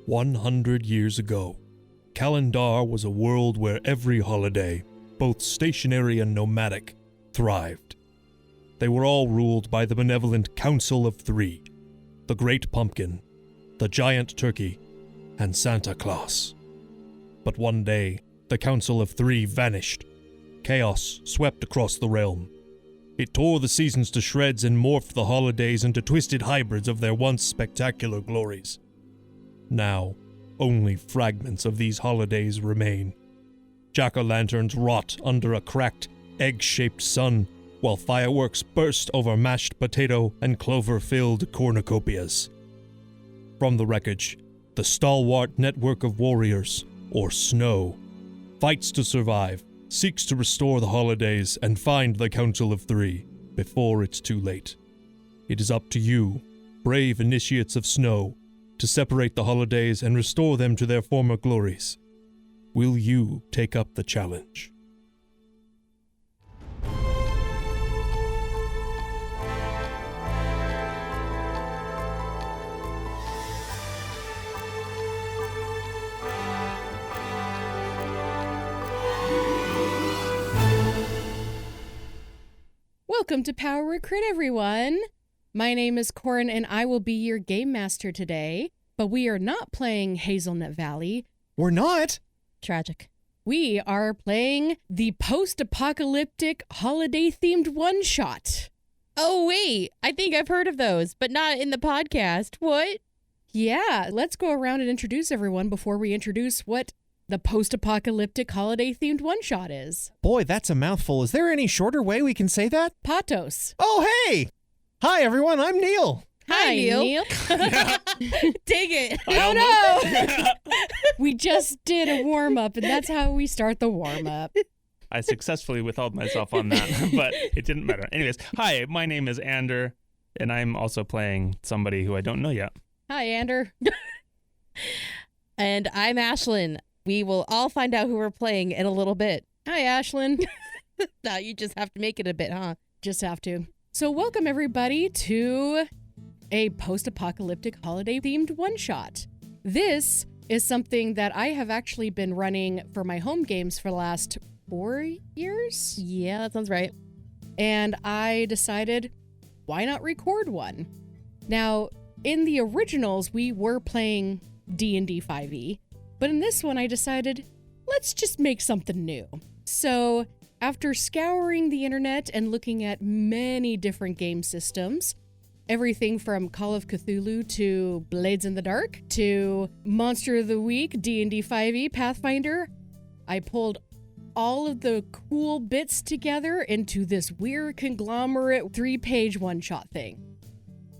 100 years ago, Kalendar was a world where every holiday, both stationary and nomadic, thrived. They were all ruled by the benevolent Council of Three, the Great Pumpkin, the Giant Turkey, and Santa Claus. But one day, the Council of Three vanished. Chaos swept across the realm. It tore the seasons to shreds and morphed the holidays into twisted hybrids of their once spectacular glories. Now, only fragments of these holidays remain. Jack-o'-lanterns rot under a cracked, egg-shaped sun, while fireworks burst over mashed potato and clover-filled cornucopias. From the wreckage, the Stalwart Network of Warriors, or SNOW, fights to survive, seeks to restore the holidays and find the Council of Three before it's too late. It is up to you, brave initiates of SNOW, to separate the holidays and restore them to their former glories. Will you take up the challenge? Welcome to Power Recruit, everyone. My name is Corin, and I will be your game master today. But we are not playing Hazelnut Valley. We're not? Tragic. We are playing the Post-Apocalyptic holiday-themed one-shot. Oh, wait. I think I've heard of those, but not in the podcast. What? Yeah, let's go around and introduce everyone before we introduce what the Post-Apocalyptic holiday-themed one-shot is. Boy, that's a mouthful. Is there any shorter way we can say that? PAHTOS. Oh, hey! Hi, everyone. I'm Neil. Hi, Neil. Dig it. Oh, no! We just did a warm-up, and that's how we start the warm-up. I successfully withheld myself on that, but it didn't matter. Anyways, hi, my name is Ander, and I'm also playing somebody who I don't know yet. Hi, Ander. And I'm Ashlyn. We will all find out who we're playing in a little bit. Hi, Ashlyn. Now you just have to make it a bit, huh? Just have to. So welcome, everybody, to a post-apocalyptic holiday-themed one-shot. This is something that I have actually been running for my home games for the last 4 years. Yeah, that sounds right. And I decided, why not record one? Now, in the originals, we were playing D&D 5e, but in this one, I decided, let's just make something new. So, after scouring the internet and looking at many different game systems, everything from Call of Cthulhu to Blades in the Dark to Monster of the Week, D&D 5e, Pathfinder, I pulled all of the cool bits together into this weird conglomerate 3-page one-shot thing.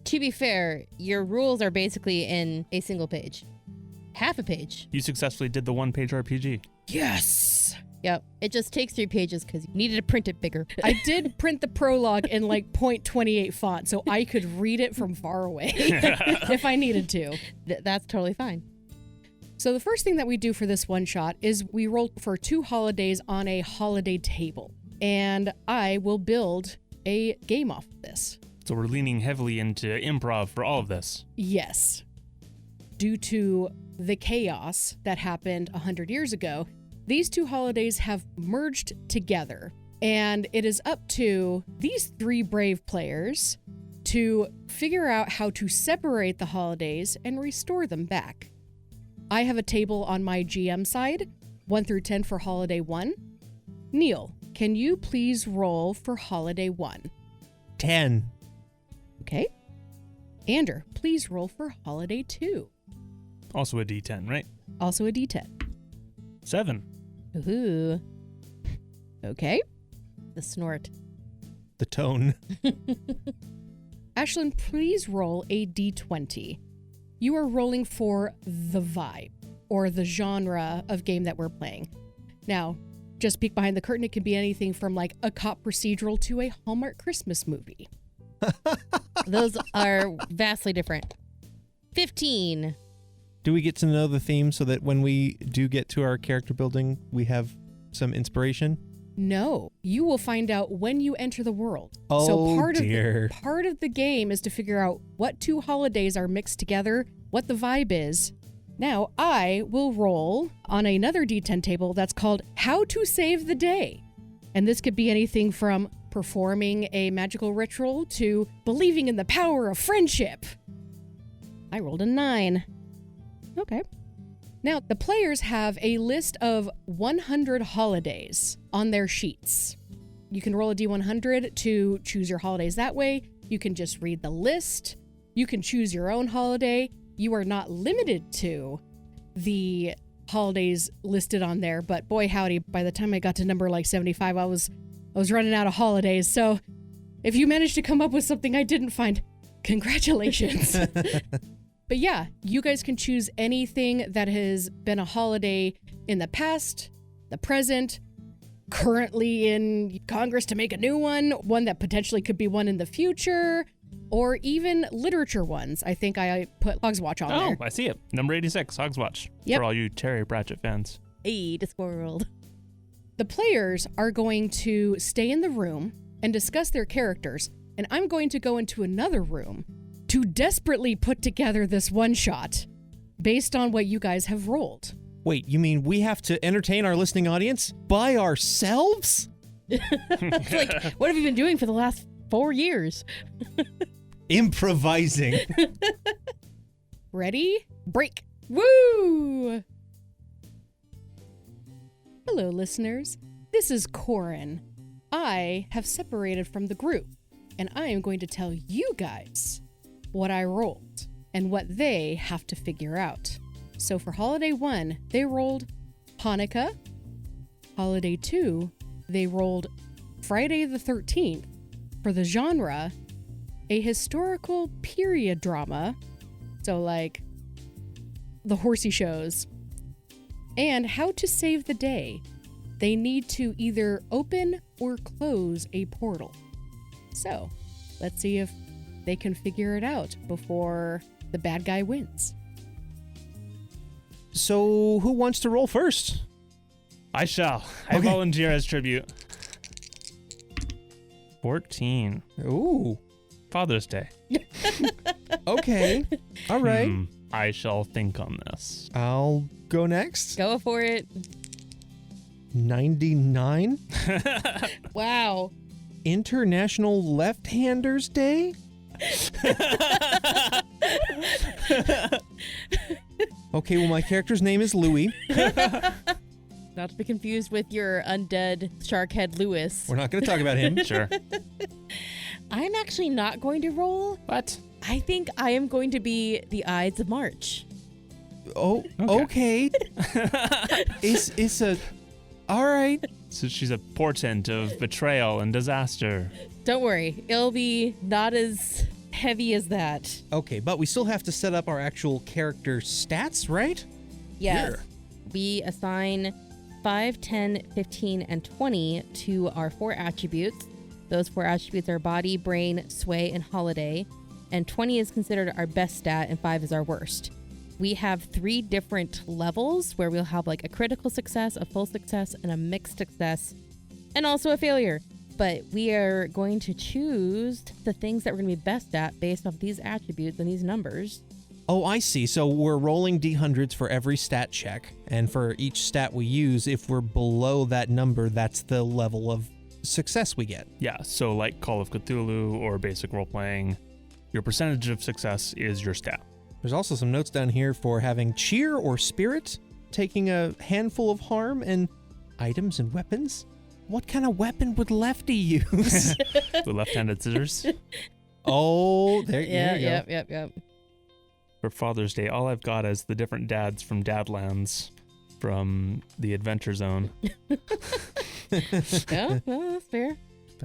To be fair, your rules are basically in a single page. Half a page. You successfully did the one-page RPG. Yes! Yep. It just takes 3 pages because you needed to print it bigger. I did print the prologue in like 0.28 font so I could read it from far away if I needed to. That's totally fine. So the first thing that we do for this one shot is we roll for 2 holidays on a holiday table. And I will build a game off of this. So we're leaning heavily into improv for all of this. Yes. Due to the chaos that happened 100 years ago, these 2 holidays have merged together, and it is up to these 3 brave players to figure out how to separate the holidays and restore them back. I have a table on my GM side, 1 through 10 for Holiday 1. Neil, can you please roll for Holiday 1? 10. Okay. Ander, please roll for Holiday 2. Also a D10, right? Also a D10. 7. Ooh. Okay. The snort. The tone. Ashlyn, please roll a D20. You are rolling for the vibe, or the genre of game that we're playing. Now, just peek behind the curtain, it can be anything from like a cop procedural to a Hallmark Christmas movie. Those are vastly different. 15. Do we get to know the theme so that when we do get to our character building, we have some inspiration? No, you will find out when you enter the world. Oh, so dear. Part of the game is to figure out what 2 holidays are mixed together, what the vibe is, Now, I will roll on another D10 table that's called How to Save the Day. And this could be anything from performing a magical ritual to believing in the power of friendship. I rolled a 9. Okay. Now, the players have a list of 100 holidays on their sheets. You can roll a D100 to choose your holidays that way. You can just read the list. You can choose your own holiday. You are not limited to the holidays listed on there, but boy howdy, by the time I got to number like 75, I was running out of holidays. So if you managed to come up with something I didn't find, congratulations. But yeah, you guys can choose anything that has been a holiday in the past, the present, currently in Congress to make a new one that potentially could be one in the future, or even literature ones. I think I put Hogswatch on there. Oh, I see it. Number 86, Hogswatch. Yep. For all you Terry Pratchett fans. Hey, Discworld. The players are going to stay in the room and discuss their characters, and I'm going to go into another room to desperately put together this one-shot based on what you guys have rolled. Wait, you mean we have to entertain our listening audience by ourselves? It's like, what have you been doing for the last 4 years? Improvising. Ready? Break. Woo! Hello, listeners. This is Corin. I have separated from the group, and I am going to tell you guys what I rolled and what they have to figure out. So for Holiday 1, they rolled Hanukkah. Holiday 2, they rolled Friday the 13th. For the genre, a historical period drama, so like the horsey shows, and How to Save the Day. They need to either open or close a portal. So let's see if they can figure it out before the bad guy wins. So who wants to roll first? I shall. I Okay. volunteer as tribute. 14. Ooh. Father's Day. Okay. All right. I shall think on this. I'll go next. Go for it. 99. Wow. International Left-Handers Day? Okay, well, my character's name is Louis. Not to be confused with your undead Sharkhead Lewis. We're not going to talk about him. Sure. I'm actually not going to roll. What? I think I am going to be the Ides of March. Oh, okay. It's a... All right. So she's a portent of betrayal and disaster. Don't worry, it'll be not as heavy as that. Okay, but we still have to set up our actual character stats, right? Yes. Here. We assign 5, 10, 15, and 20 to our 4 attributes. Those 4 attributes are body, brain, sway, and holiday. And 20 is considered our best stat, and 5 is our worst. We have 3 different levels where we'll have like a critical success, a full success, and a mixed success, and also a failure. But we are going to choose the things that we're going to be best at based off these attributes and these numbers. Oh, I see. So we're rolling D100s for every stat check. And for each stat we use, if we're below that number, that's the level of success we get. Yeah, so like Call of Cthulhu or basic role-playing, your percentage of success is your stat. There's also some notes down here for having cheer or spirit, taking a handful of harm, and items and weapons. What kind of weapon would Lefty use? The left-handed scissors. Oh, there you go. Yep. For Father's Day, all I've got is the different dads from Dadlands from the Adventure Zone. Yeah, well, that's fair.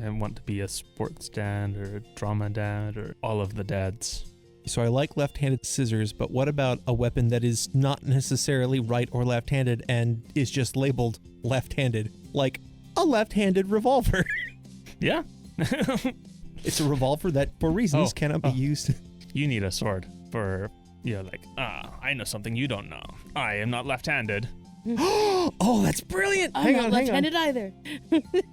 I want to be a sports dad or a drama dad or all of the dads. So I like left-handed scissors, but what about a weapon that is not necessarily right or left-handed and is just labeled left-handed, like a left-handed revolver? Yeah. It's a revolver that, for reasons, cannot be used. You need a sword for, like, I know something you don't know. I am not left-handed. Oh, that's brilliant! I'm hang not on. left-handed either.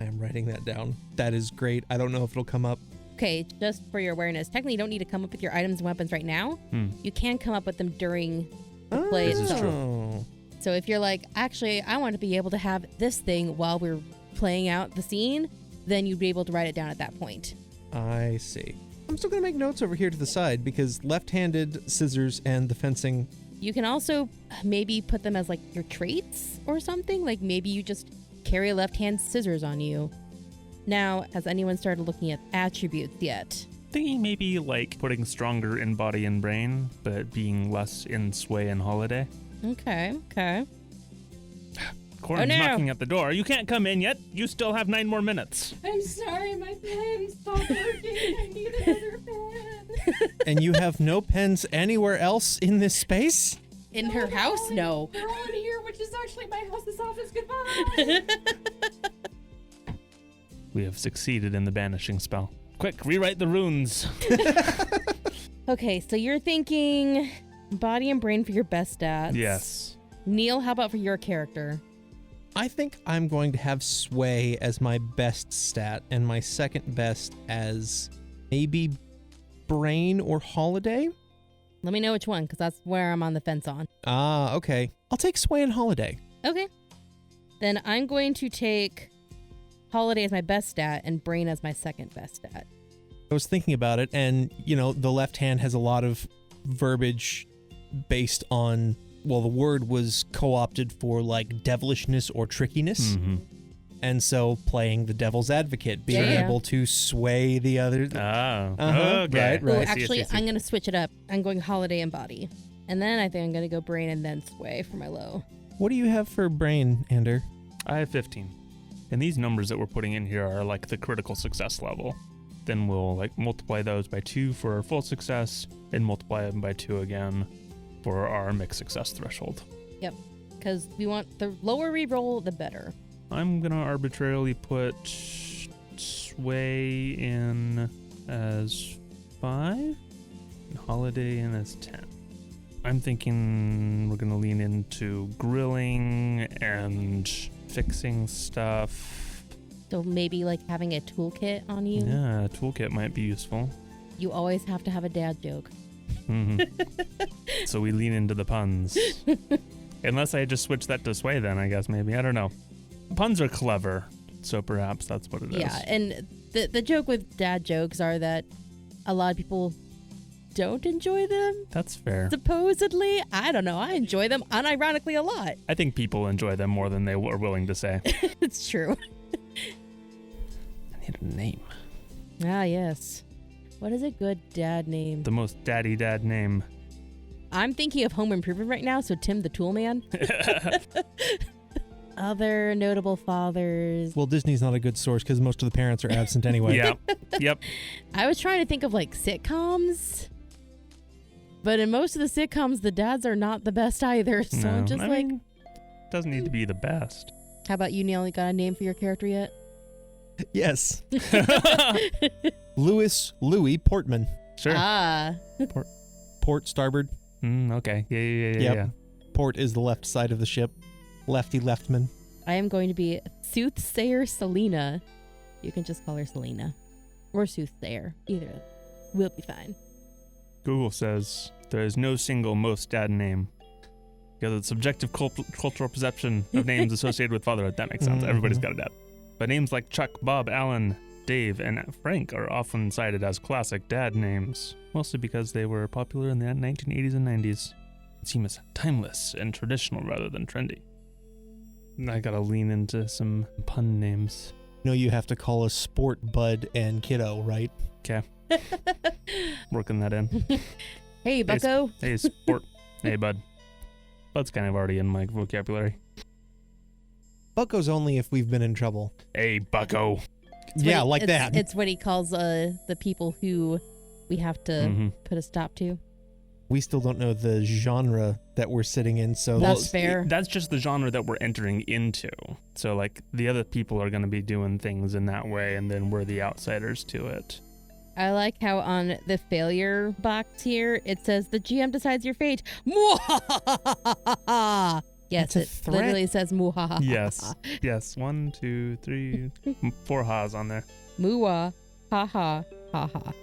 I'm writing that down. That is great. I don't know if it'll come up. Okay, just for your awareness, technically you don't need to come up with your items and weapons right now. You can come up with them during the play This is itself. true. So if you're like, actually, I want to be able to have this thing while we're playing out the scene, then you'd be able to write it down at that point. I see. I'm still going to make notes over here to the side because left-handed, scissors, and the fencing. You can also maybe put them as like your traits or something. Like maybe you just carry left-hand scissors on you. Now, has anyone started looking at attributes yet? Thinking maybe like putting stronger in body and brain, but being less in sway and holiday. Okay. Corin's no. knocking at the door. You can't come in yet. You still have 9 more minutes. I'm sorry, my pen stopped working. I need another pen. And you have no pens anywhere else in this space? In her house? No. They're all in here, which is actually my house's office. Goodbye. We have succeeded in the banishing spell. Quick, rewrite the runes. Okay, so you're thinking body and brain for your best stats. Yes. Neil, how about for your character? I think I'm going to have sway as my best stat and my second best as maybe brain or holiday. Let me know which one, because that's where I'm on the fence on. Ah, okay. I'll take sway and holiday. Okay. Then I'm going to take holiday as my best stat and brain as my second best stat. I was thinking about it, and, the left hand has a lot of verbiage based on, well, the word was co-opted for, like, devilishness or trickiness. Mm-hmm. And so playing the devil's advocate, being Yeah. able to sway the other. Oh, Uh-huh, okay. right. Oh, I see, actually, I see. I'm going to switch it up. I'm going holiday and body. And then I think I'm going to go brain and then sway for my low. What do you have for brain, Ander? I have 15. And these numbers that we're putting in here are like the critical success level. Then we'll like multiply those by 2 for our full success and multiply them by 2 again for our mixed success threshold. Yep. Because we want the lower we roll, the better. I'm going to arbitrarily put sway in as 5 and holiday in as 10. I'm thinking we're going to lean into grilling and fixing stuff. So maybe like having a toolkit on you. Yeah, a toolkit might be useful. You always have to have a dad joke. Mhm. So we lean into the puns. Unless I just switch that to sway, then I guess maybe. I don't know. Puns are clever, so perhaps that's what it is. Yeah, and the joke with dad jokes are that a lot of people don't enjoy them. That's fair. Supposedly, I don't know. I enjoy them unironically a lot. I think people enjoy them more than they were willing to say. It's true. I need a name. Ah, yes. What is a good dad name? The most daddy dad name. I'm thinking of Home Improvement right now, so Tim the Tool Man. Other notable fathers. Well, Disney's not a good source because most of the parents are absent anyway. Yeah. Yep. I was trying to think of like sitcoms, but in most of the sitcoms, the dads are not the best either. So No, I'm just I like, mean, doesn't need to be the best. how about you, Neil? You got a name for your character yet? Yes. Louis Portman. Sure. Ah. Port, starboard. Okay. Yeah. Yep. Port is the left side of the ship. Lefty leftman. I am going to be Soothsayer Selena. You can just call her Selena. Or Soothsayer. Either will be fine. Google says there is no single most dad name. Because it's subjective cultural perception of names associated with fatherhood. That makes sense. Mhm. Everybody's got a dad. But names like Chuck, Bob, Alan, Dave, and Frank are often cited as classic dad names, mostly because they were popular in the 1980s and 90s. It seems timeless and traditional rather than trendy. I gotta lean into some pun names. You have to call a sport Bud and Kiddo, right? Working that in. Hey, bucko. Hey, sport. Hey, bud. Bud's kind of already in my vocabulary. Bucko's only if we've been in trouble. Hey, bucko. Yeah, like that. It's what he calls the people who we have to Mhm. put a stop to. We still don't know the genre that we're sitting in, so That's fair. That's just the genre that we're entering into. So, like, the other people are going to be doing things in that way, and then we're the outsiders to it. I like how on the failure box here, it says the GM decides your fate. Yes, That's a it threat. literally says muhaha. Yes. 1, 2, 3, 4 ha's on there. Muah, ha ha, ha ha.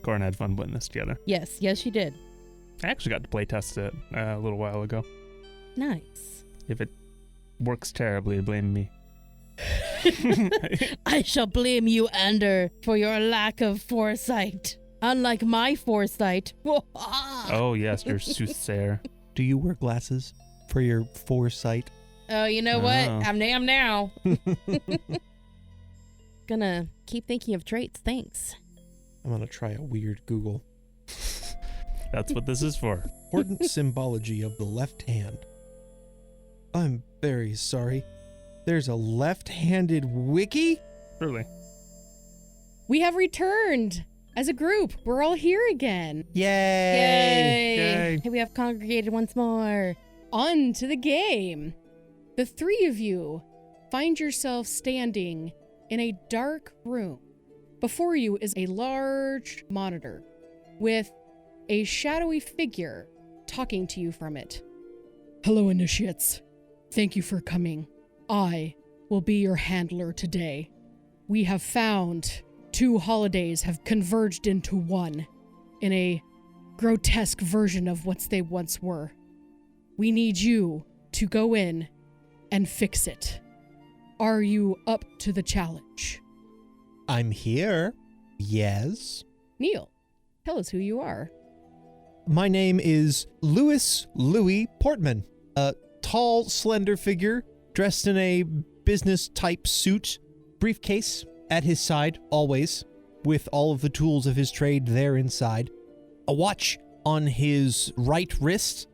Corin had fun putting this together. Yes, she did. I actually got to play test it a little while ago. Nice. If it works terribly, blame me. I shall blame you, Ander, for your lack of foresight. Unlike my foresight. Oh, yes, you're soothsayer. Do you wear glasses for your foresight? Oh, you know what? Oh. I'm damn now. Gonna keep thinking of traits, thanks. I'm gonna try a weird Google. That's what this is for. Important symbology of the left hand. I'm very sorry. There's a left-handed wiki? Really. We have returned as a group. We're all here again. Yay! Yay. Hey, we have congregated once more. On to the game. The three of you find yourself standing in a dark room. Before you is a large monitor with a shadowy figure talking to you from it. Hello, initiates. Thank you for coming. I will be your handler today. We have found 2 holidays have converged into one in a grotesque version of what they once were. We need you to go in and fix it. Are you up to the challenge? I'm here. Yes. Neil, tell us who you are. My name is Louis Portman, a tall, slender figure dressed in a business-type suit, briefcase at his side, always, with all of the tools of his trade there inside, a watch on his right wrist,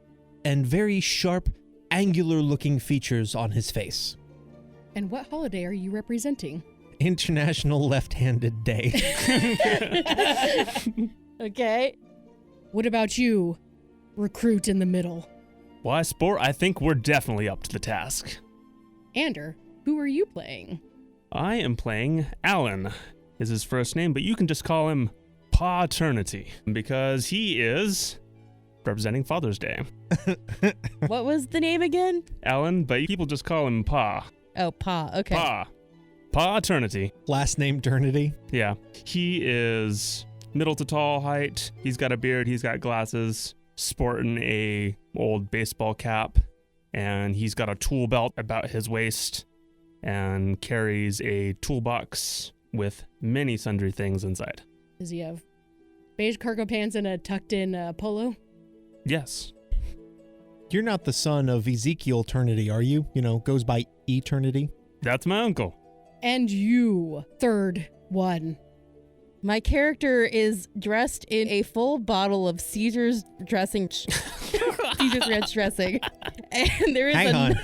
and very sharp, angular-looking features on his face. And what holiday are you representing? International Left-Handed Day. Okay. What about you, recruit in the middle? Why, Sport, I think we're definitely up to the task. Ander, who are you playing? I am playing Alan, is his first name, but you can just call him Paternity, because he is representing Father's Day. What was the name again? Alan, but people just call him Pa. Oh, Pa. Okay. Paternity. Last name Ternity. Yeah. He is middle to tall height. He's got a beard. He's got glasses. Sporting a old baseball cap. And he's got a tool belt about his waist. And carries a toolbox with many sundry things inside. Does he have beige cargo pants and a tucked-in polo? Yes. You're not the son of Ezekiel Ternity, are you? You know, goes by Eternity. That's my uncle. And you, third one. My character is dressed in a full bottle of Caesar's dressing. Caesar's ranch dressing. And there is Hang on.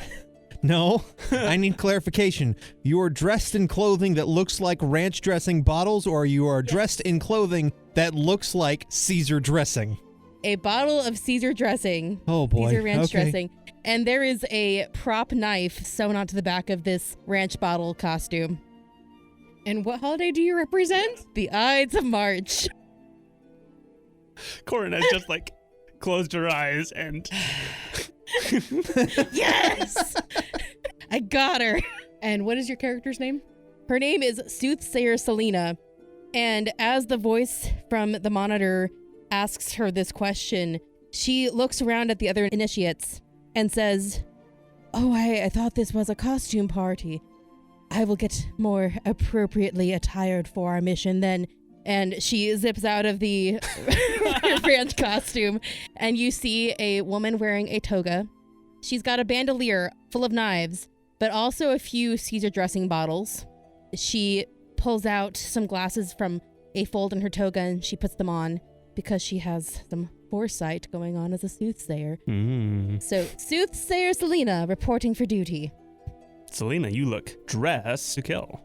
No, I need clarification. You are dressed in clothing that looks like ranch dressing bottles, or you are dressed in clothing that looks like Caesar dressing? a bottle of Caesar dressing. Oh boy. Caesar ranch Okay. dressing. And there is a prop knife sewn onto the back of this ranch bottle costume. And what holiday do you represent? The Ides of March. Corin has just like closed her eyes and Yes! I got her. And what is your character's name? Her name is Soothsayer Selena. And as the voice from the monitor asks her this question, she looks around at the other initiates and says, "Oh, I thought this was a costume party. I will get more appropriately attired for our mission then." And she zips out of the ranch costume, and you see a woman wearing a toga. She's got a bandolier full of knives, but also a few Caesar dressing bottles. She pulls out some glasses from a fold in her toga, and she puts them on because she has some foresight going on as a soothsayer. So, Soothsayer Selena reporting for duty. Selena, you look dressed to kill.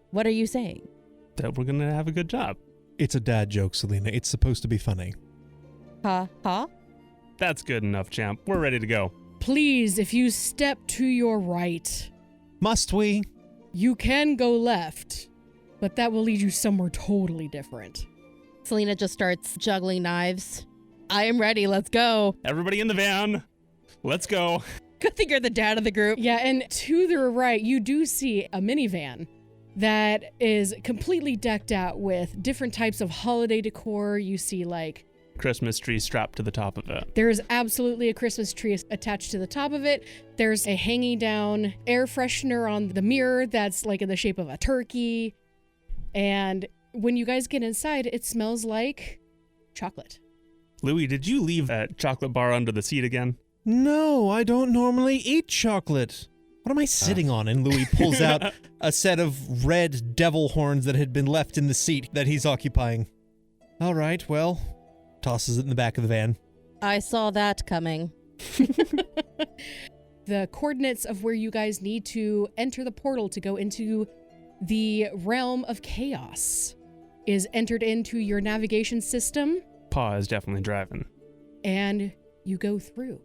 What are you saying? That we're gonna have a good job. It's a dad joke, Selena. It's supposed to be funny. Ha ha? That's good enough, champ. We're ready to go. Please, if you step to your right, Must we? you can go left, but that will lead you somewhere totally different. Selena just starts juggling knives. I am ready. Let's go. Everybody in the van. Let's go. Good thing you're the dad of the group. Yeah, and to the right, you do see a minivan that is completely decked out with different types of holiday decor. You see like Christmas tree strapped to the top of it. There is absolutely a Christmas tree attached to the top of it. There's a hanging down air freshener on the mirror that's like in the shape of a turkey. And when you guys get inside, it smells like chocolate. Louis, did you leave that chocolate bar under the seat again? No, I don't normally eat chocolate. What am I sitting on? And Louis pulls out a set of red devil horns that had been left in the seat that he's occupying. All right, well, tosses it in the back of the van. I saw that coming. The coordinates of where you guys need to enter the portal to go into the realm of chaos is entered into your navigation system. Pa is definitely driving. And you go through.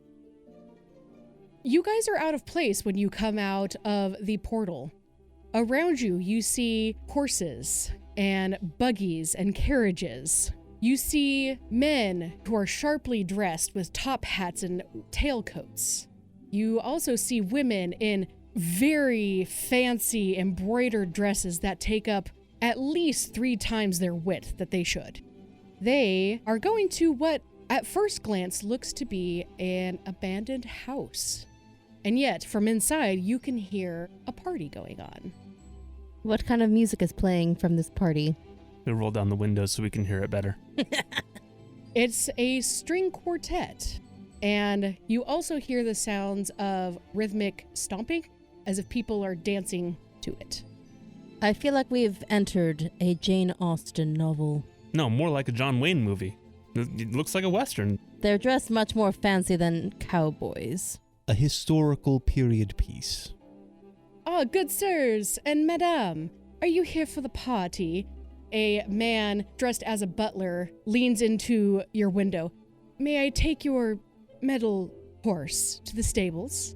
You guys are out of place when you come out of the portal. Around you, you see horses and buggies and carriages. You see men who are sharply dressed with top hats and tailcoats. You also see women in very fancy embroidered dresses that take up at least 3 times their width that they should. They are going to what at first glance looks to be an abandoned house. And yet, from inside, you can hear a party going on. What kind of music is playing from this party? We roll down the windows so we can hear it better. It's a string quartet. And you also hear the sounds of rhythmic stomping, as if people are dancing to it. I feel like we've entered a Jane Austen novel. No, more like a John Wayne movie. It looks like a Western. They're dressed much more fancy than cowboys. A historical period piece. Ah, good sirs and madame, are you here for the party? A man dressed as a butler leans into your window. May I take your metal horse to the stables?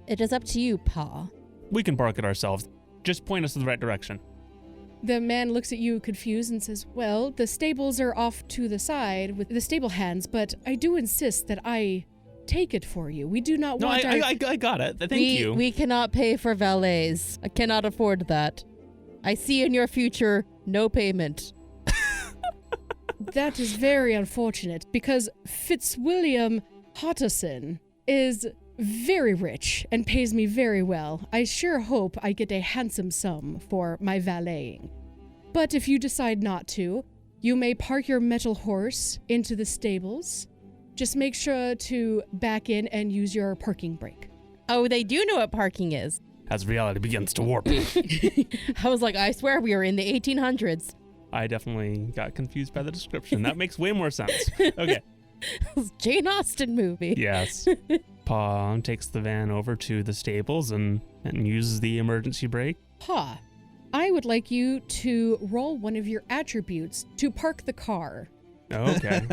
It is up to you, Pa. We can park it ourselves. Just point us in the right direction. The man looks at you confused and says, well, the stables are off to the side with the stable hands, but I do insist that I take it for you. We do not want I got it. Thank you. We cannot pay for valets. I cannot afford that. I see in your future no payment. That is very unfortunate because Fitzwilliam Hotterson is very rich and pays me very well. I sure hope I get a handsome sum for my valeting. But if you decide not to, you may park your metal horse into the stables. Just make sure to back in and use your parking brake. Oh, they do know what parking is. As reality begins to warp. I was like, I swear we are in the 1800s. I definitely got confused by the description. That makes way more sense. Okay. It's Jane Austen movie. Yes. Pa takes the van over to the stables and uses the emergency brake. Pa, I would like you to roll one of your attributes to park the car. Oh, okay.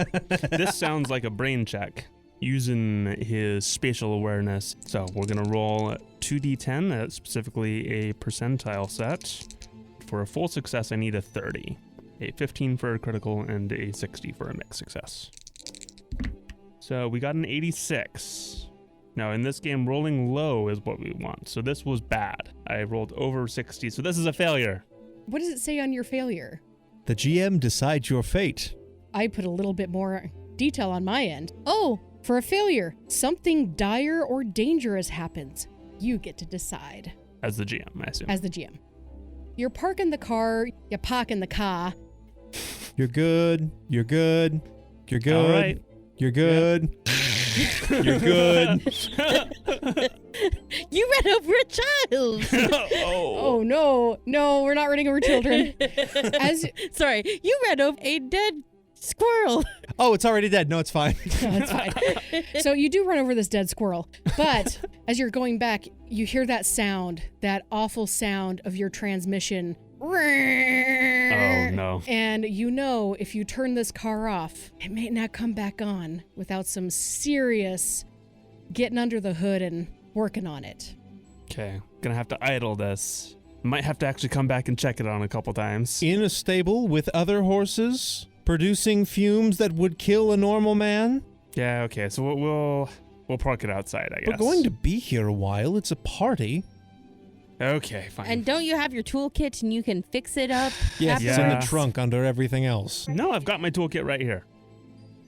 This sounds like a brain check using his spatial awareness. So we're going to roll 2d10, specifically a percentile set. For a full success, I need a 30, a 15 for a critical, and a 60 for a mixed success. So we got an 86. Now in this game, rolling low is what we want. So this was bad. I rolled over 60, so this is a failure. What does it say on your failure? The GM decides your fate. I put a little bit more detail on my end. Oh, for a failure, something dire or dangerous happens. You get to decide. As the GM, I assume. As the GM. You're parking the car, you're parking the car. You're good. You're good. You're good. All right. You're good. Yeah. You're good. You ran over a child. Oh no, we're not running over children. Sorry, you ran over a dead squirrel. Oh, it's already dead. No, it's fine. No, it's fine. So you do run over this dead squirrel, but as you're going back, you hear that sound, that awful sound of your transmission. Oh, no. And you know if you turn this car off, it may not come back on without some serious getting under the hood and working on it. Okay, gonna have to idle this. Might have to actually come back and check it on a couple times. In a stable with other horses, producing fumes that would kill a normal man? Yeah, okay, so we'll park it outside, I guess. We're going to be here a while. It's a party. Okay, fine. And don't you have your toolkit and you can fix it up? Yes, Yeah. it's in the trunk under everything else. No, I've got my toolkit right here.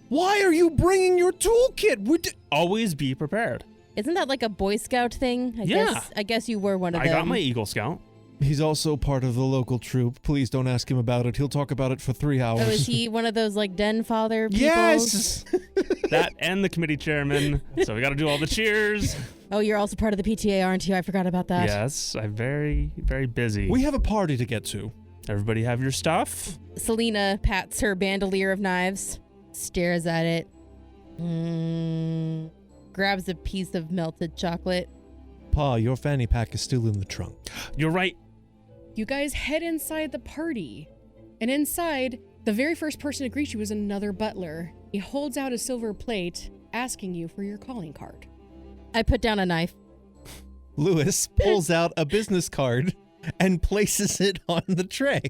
Why are you bringing your toolkit? Always be prepared. Isn't that like a Boy Scout thing? I guess you were one of them. I got my Eagle Scout. He's also part of the local troop. Please don't ask him about it. He'll talk about it for 3 hours. Oh, is he one of those like den father people? Yes! That and the committee chairman. So we got to do all the cheers. Oh, you're also part of the PTA, aren't you? I forgot about that. Yes, I'm very, very busy. We have a party to get to. Everybody have your stuff? Selena pats her bandolier of knives, stares at it, grabs a piece of melted chocolate. Pa, your fanny pack is still in the trunk. You're right. You guys head inside the party. And inside, the very first person to greet you is another butler. He holds out a silver plate, asking you for your calling card. I put down a knife. Lewis pulls out a business card and places it on the tray.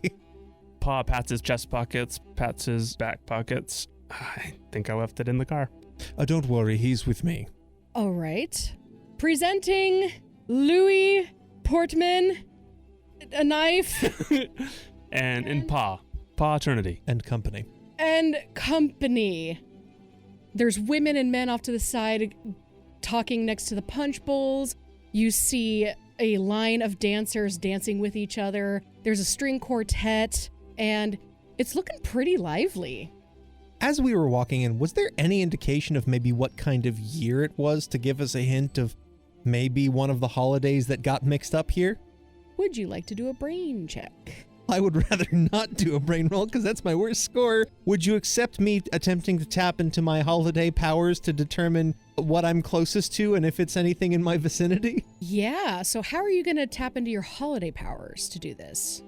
Pa pats his chest pockets, pats his back pockets. I think I left it in the car. Don't worry, he's with me. All right. Presenting Louis Portman, a knife, and Pa Eternity. And company. and company. There's women and men off to the side talking next to the punch bowls. You see a line of dancers dancing with each other. There's a string quartet, and it's looking pretty lively. As we were walking in, was there any indication of maybe what kind of year it was to give us a hint of maybe one of the holidays that got mixed up here? Would you like to do a brain check? I would rather not do a brain roll because that's my worst score. Would you accept me attempting to tap into my holiday powers to determine what I'm closest to and if it's anything in my vicinity? Yeah, so how are you going to tap into your holiday powers to do this?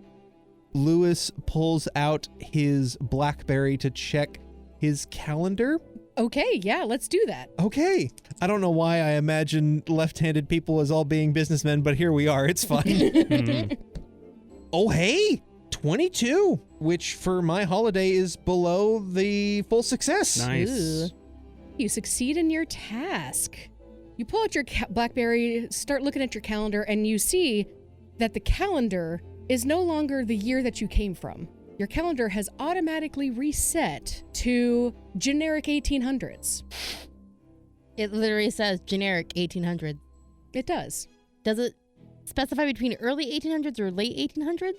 Lewis pulls out his BlackBerry to check his calendar. Okay, yeah, let's do that. Okay. I don't know why I imagine left-handed people as all being businessmen, but here we are. It's fine. Oh, hey, 22, which for my holiday is below the full success. Nice. Ooh. You succeed in your task. You pull out your BlackBerry, start looking at your calendar, and you see that the calendar is no longer the year that you came from. Your calendar has automatically reset to generic 1800s. It literally says generic 1800. It does. Does it specify between early 1800s or late 1800s?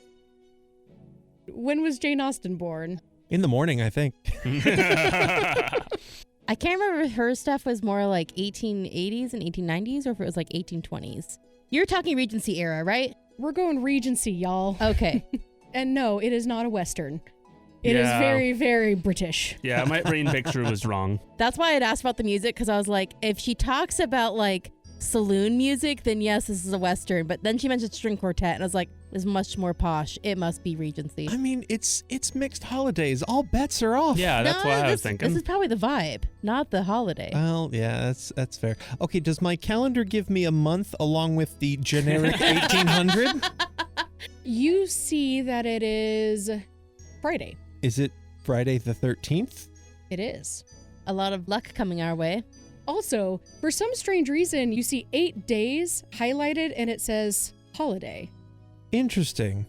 When was Jane Austen born? In the morning, I think. I can't remember if her stuff was more like 1880s and 1890s or if it was like 1820s. You're talking Regency era, right? We're going Regency, y'all. Okay. And no, it is not a Western. It is Yeah. very, very British. Yeah, my brain picture was wrong. That's why I'd asked about the music, because I was like, if she talks about like saloon music, then yes, this is a Western. But then she mentioned string quartet, and I was like, it's much more posh. It must be Regency. I mean, it's mixed holidays. All bets are off. Yeah, that's what I was This thinking. is probably the vibe, not the holiday. Well, yeah, that's fair. Okay, does my calendar give me a month along with the generic 1800? You see that it is Friday. Is it Friday the 13th? It is. A lot of luck coming our way. Also, for some strange reason, you see 8 days highlighted and it says holiday. Interesting.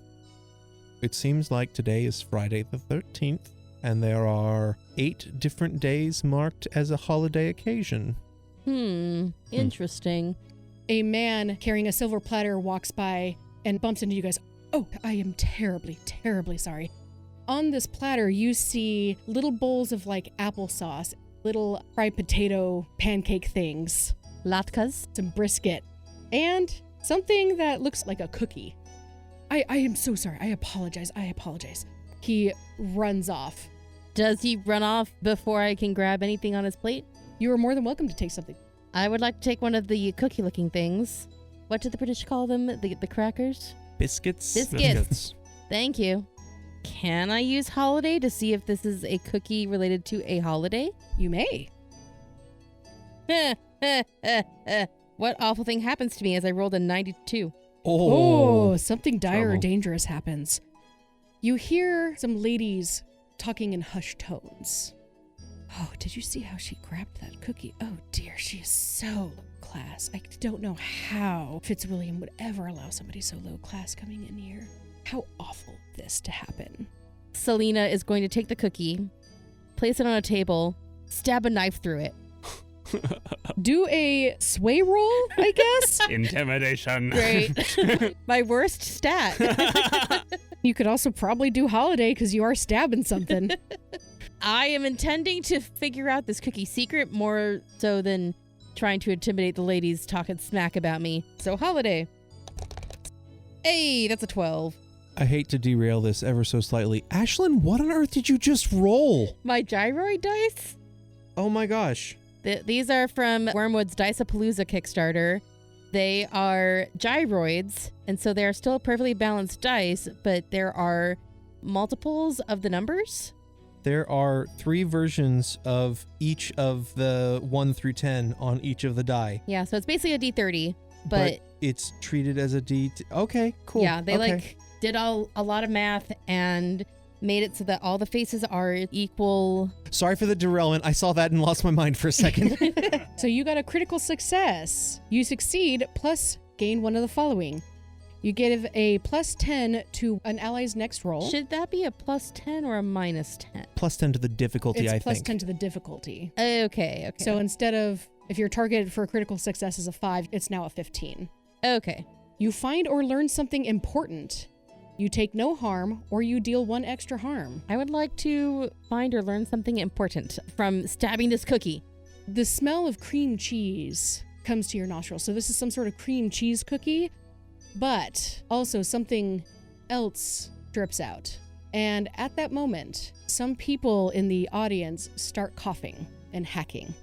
It seems like today is Friday the 13th, and there are 8 different days marked as a holiday occasion. Interesting. A man carrying a silver platter walks by and bumps into you guys. Oh, I am terribly, terribly sorry. On this platter, you see little bowls of like applesauce, little fried potato pancake things, Latkes. some brisket, and something that looks like a cookie. I am so sorry. I apologize. He runs off. Does he run off before I can grab anything on his plate? You are more than welcome to take something. I would like to take one of the cookie-looking things. What did the British call them? The crackers? Biscuits? Biscuits. Thank you. Can I use holiday to see if this is a cookie related to a holiday? You may. What awful thing happens to me as I rolled a 92? Oh, something dire or Trouble. dangerous happens. You hear some ladies talking in hushed tones. Oh, did you see how she grabbed that cookie? Oh dear, she is so low class. I don't know how Fitzwilliam would ever allow somebody so low class coming in here. How awful this to happen. Selena is going to take the cookie, place it on a table, stab a knife through it. Do a sway roll, I guess. Intimidation. Great. My worst stat. You could also probably do holiday because you are stabbing something. I am intending to figure out this cookie secret more so than trying to intimidate the ladies talking smack about me. So holiday. Hey, that's a 12. I hate to derail this ever so slightly. Ashlyn, what on earth did you just roll? My gyroid dice? Oh my gosh. These are from Wormwood's Dice-a-Palooza Kickstarter. They are gyroids, and so they are still perfectly balanced dice, but there are multiples of the numbers. There are 3 versions of each of the 1 through 10 on each of the die. Yeah, so it's basically a D30, but it's treated as a D. Okay, cool. yeah, they okay. did a lot of math and made it so that all the faces are equal. Sorry for the derailment. I saw that and lost my mind for a second. So you got a critical success. You succeed, plus gain one of the following. You give a plus 10 to an ally's next roll. Should that be a plus 10 or a minus 10? Plus 10 to the difficulty, It's I plus think. 10 to the difficulty. Okay. So instead of, if your target for a critical success is a 5, it's now a 15. Okay. You find or learn something important. You take no harm, or you deal 1 extra harm. I would like to find or learn something important from stabbing this cookie. The smell of cream cheese comes to your nostrils. So this is some sort of cream cheese cookie, but also something else drips out. And at that moment, some people in the audience start coughing and hacking.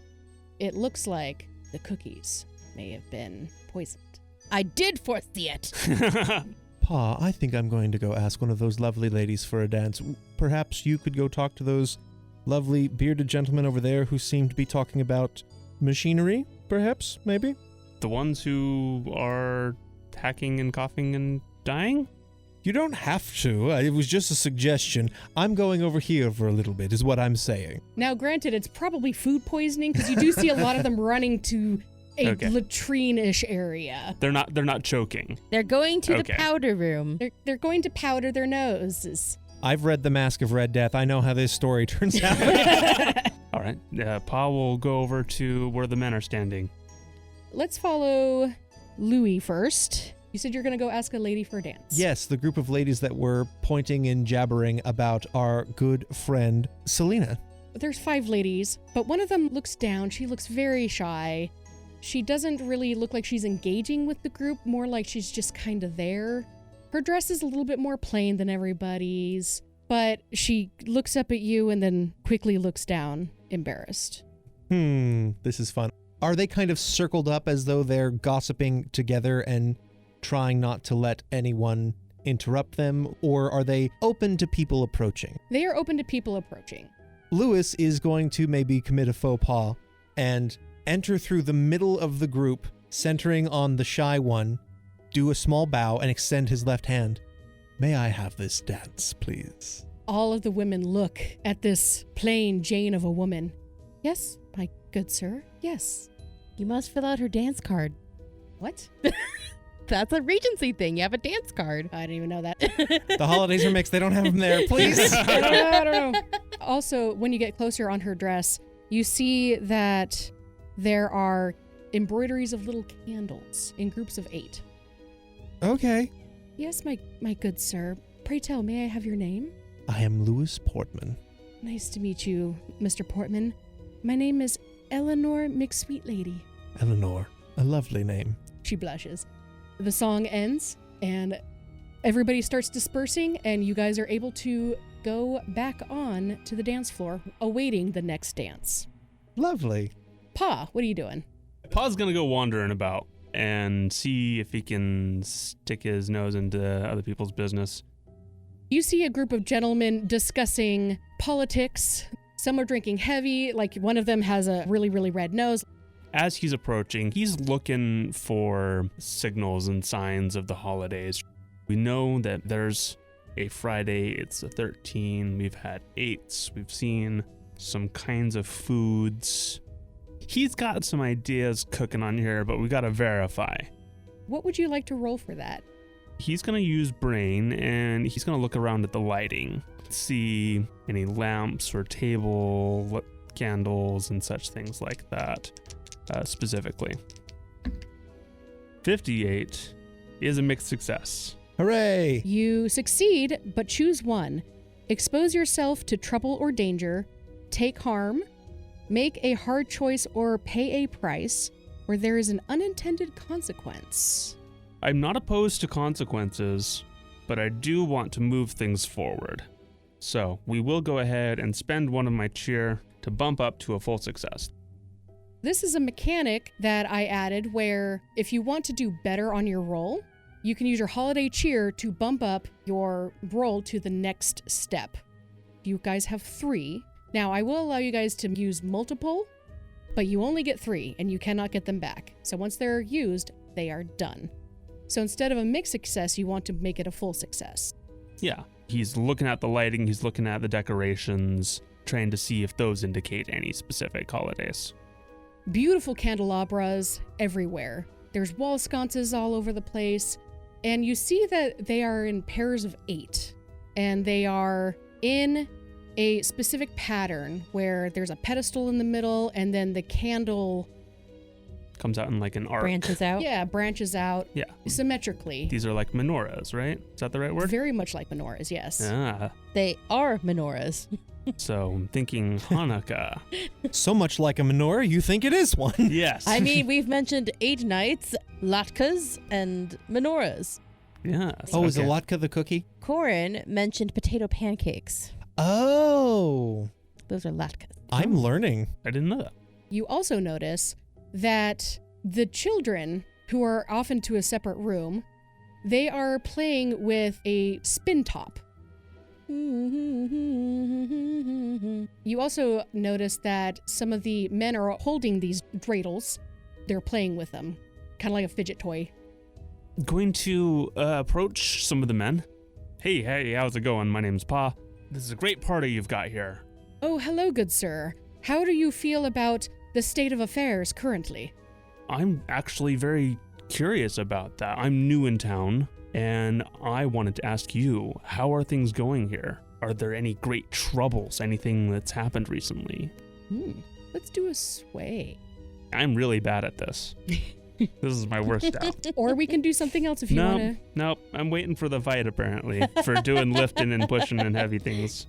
It looks like the cookies may have been poisoned. I did foresee it. Pa, I think I'm going to go ask one of those lovely ladies for a dance. Perhaps you could go talk to those lovely bearded gentlemen over there who seem to be talking about machinery, perhaps, maybe? The ones who are hacking and coughing and dying? You don't have to. It was just a suggestion. I'm going over here for a little bit, is what I'm saying. Now, granted, it's probably food poisoning because you do see a lot of them running to a latrine-ish area. They're not choking. They're going to Okay. the powder room. They're going to powder their noses. I've read The Mask of Red Death. I know how this story turns out. All right. Pa will go over to where the men are standing. Let's follow Louis first. You said you're going to go ask a lady for a dance. Yes, the group of ladies that were pointing and jabbering about our good friend, Selena. There's 5 ladies, but one of them looks down. She looks very shy. She doesn't really look like she's engaging with the group, more like she's just kind of there. Her dress is a little bit more plain than everybody's, but she looks up at you and then quickly looks down, embarrassed. This is fun. Are they kind of circled up as though they're gossiping together and trying not to let anyone interrupt them, or are they open to people approaching? They are open to people approaching. Lewis is going to maybe commit a faux pas and enter through the middle of the group, centering on the shy one, do a small bow, and extend his left hand. May I have this dance, please? All of the women look at this plain Jane of a woman. Yes, my good sir, yes. You must fill out her dance card. What? That's a Regency thing. You have a dance card. I didn't even know that. The holidays are mixed. They don't have them there, please. I don't know. Also, when you get closer on her dress, you see that there are embroideries of little candles in groups of 8. Okay. Yes, my good sir. Pray tell, may I have your name? I am Lewis Portman. Nice to meet you, Mr. Portman. My name is Eleanor McSweetlady. Eleanor. A lovely name. She blushes. The song ends, and everybody starts dispersing, and you guys are able to go back on to the dance floor, awaiting the next dance. Lovely. Pa, what are you doing? Pa's gonna go wandering about and see if he can stick his nose into other people's business. You see a group of gentlemen discussing politics. Some are drinking heavy, like one of them has a really, really red nose. As he's approaching, he's looking for signals and signs of the holidays. We know that there's a Friday, it's a 13, we've had 8s, we've seen some kinds of foods. He's got some ideas cooking on here, but we gotta verify. What would you like to roll for that? He's gonna use brain, and he's gonna look around at the lighting, see any lamps or table, what candles and such things like that, specifically. 58 is a mixed success. Hooray! You succeed, but choose one. Expose yourself to trouble or danger, take harm, make a hard choice or pay a price, or there is an unintended consequence. I'm not opposed to consequences, but I do want to move things forward. So we will go ahead and spend one of my cheer to bump up to a full success. This is a mechanic that I added where if you want to do better on your roll, you can use your holiday cheer to bump up your roll to the next step. You guys have 3. Now, I will allow you guys to use multiple, but you only get 3 and you cannot get them back. So once they're used, they are done. So instead of a mixed success, you want to make it a full success. Yeah. He's looking at the lighting, he's looking at the decorations, trying to see if those indicate any specific holidays. Beautiful candelabras everywhere. There's wall sconces all over the place. And you see that they are in pairs of 8. And they are in a specific pattern where there's a pedestal in the middle and then the candle Comes out in like an arc. Branches out. branches out Yeah. symmetrically. These are like menorahs, right? Is that the right word? Very much like menorahs, yes. Ah. They are menorahs. So I'm thinking Hanukkah. So much like a menorah, you think it is one. Yes. I mean, we've mentioned 8 nights, latkes, and menorahs. Yes. Oh, is a okay. latke the cookie? Corin mentioned potato pancakes. Oh, Those are latkes. I'm learning. I didn't know that. You also notice that the children, who are off into a separate room, they are playing with a spin top. You also notice that some of the men are holding these dreidels. They're playing with them, kind of like a fidget toy. Going to approach some of the men. Hey, how's it going? My name's Pa. This is a great party you've got here. Oh, hello, good sir. How do you feel about the state of affairs currently? I'm actually very curious about that. I'm new in town, and I wanted to ask you, how are things going here? Are there any great troubles, anything that's happened recently? Let's do a sway. I'm really bad at this. This is my worst out. Or we can do something else if you want to. Nope. I'm waiting for the fight, apparently, for doing lifting and pushing and heavy things.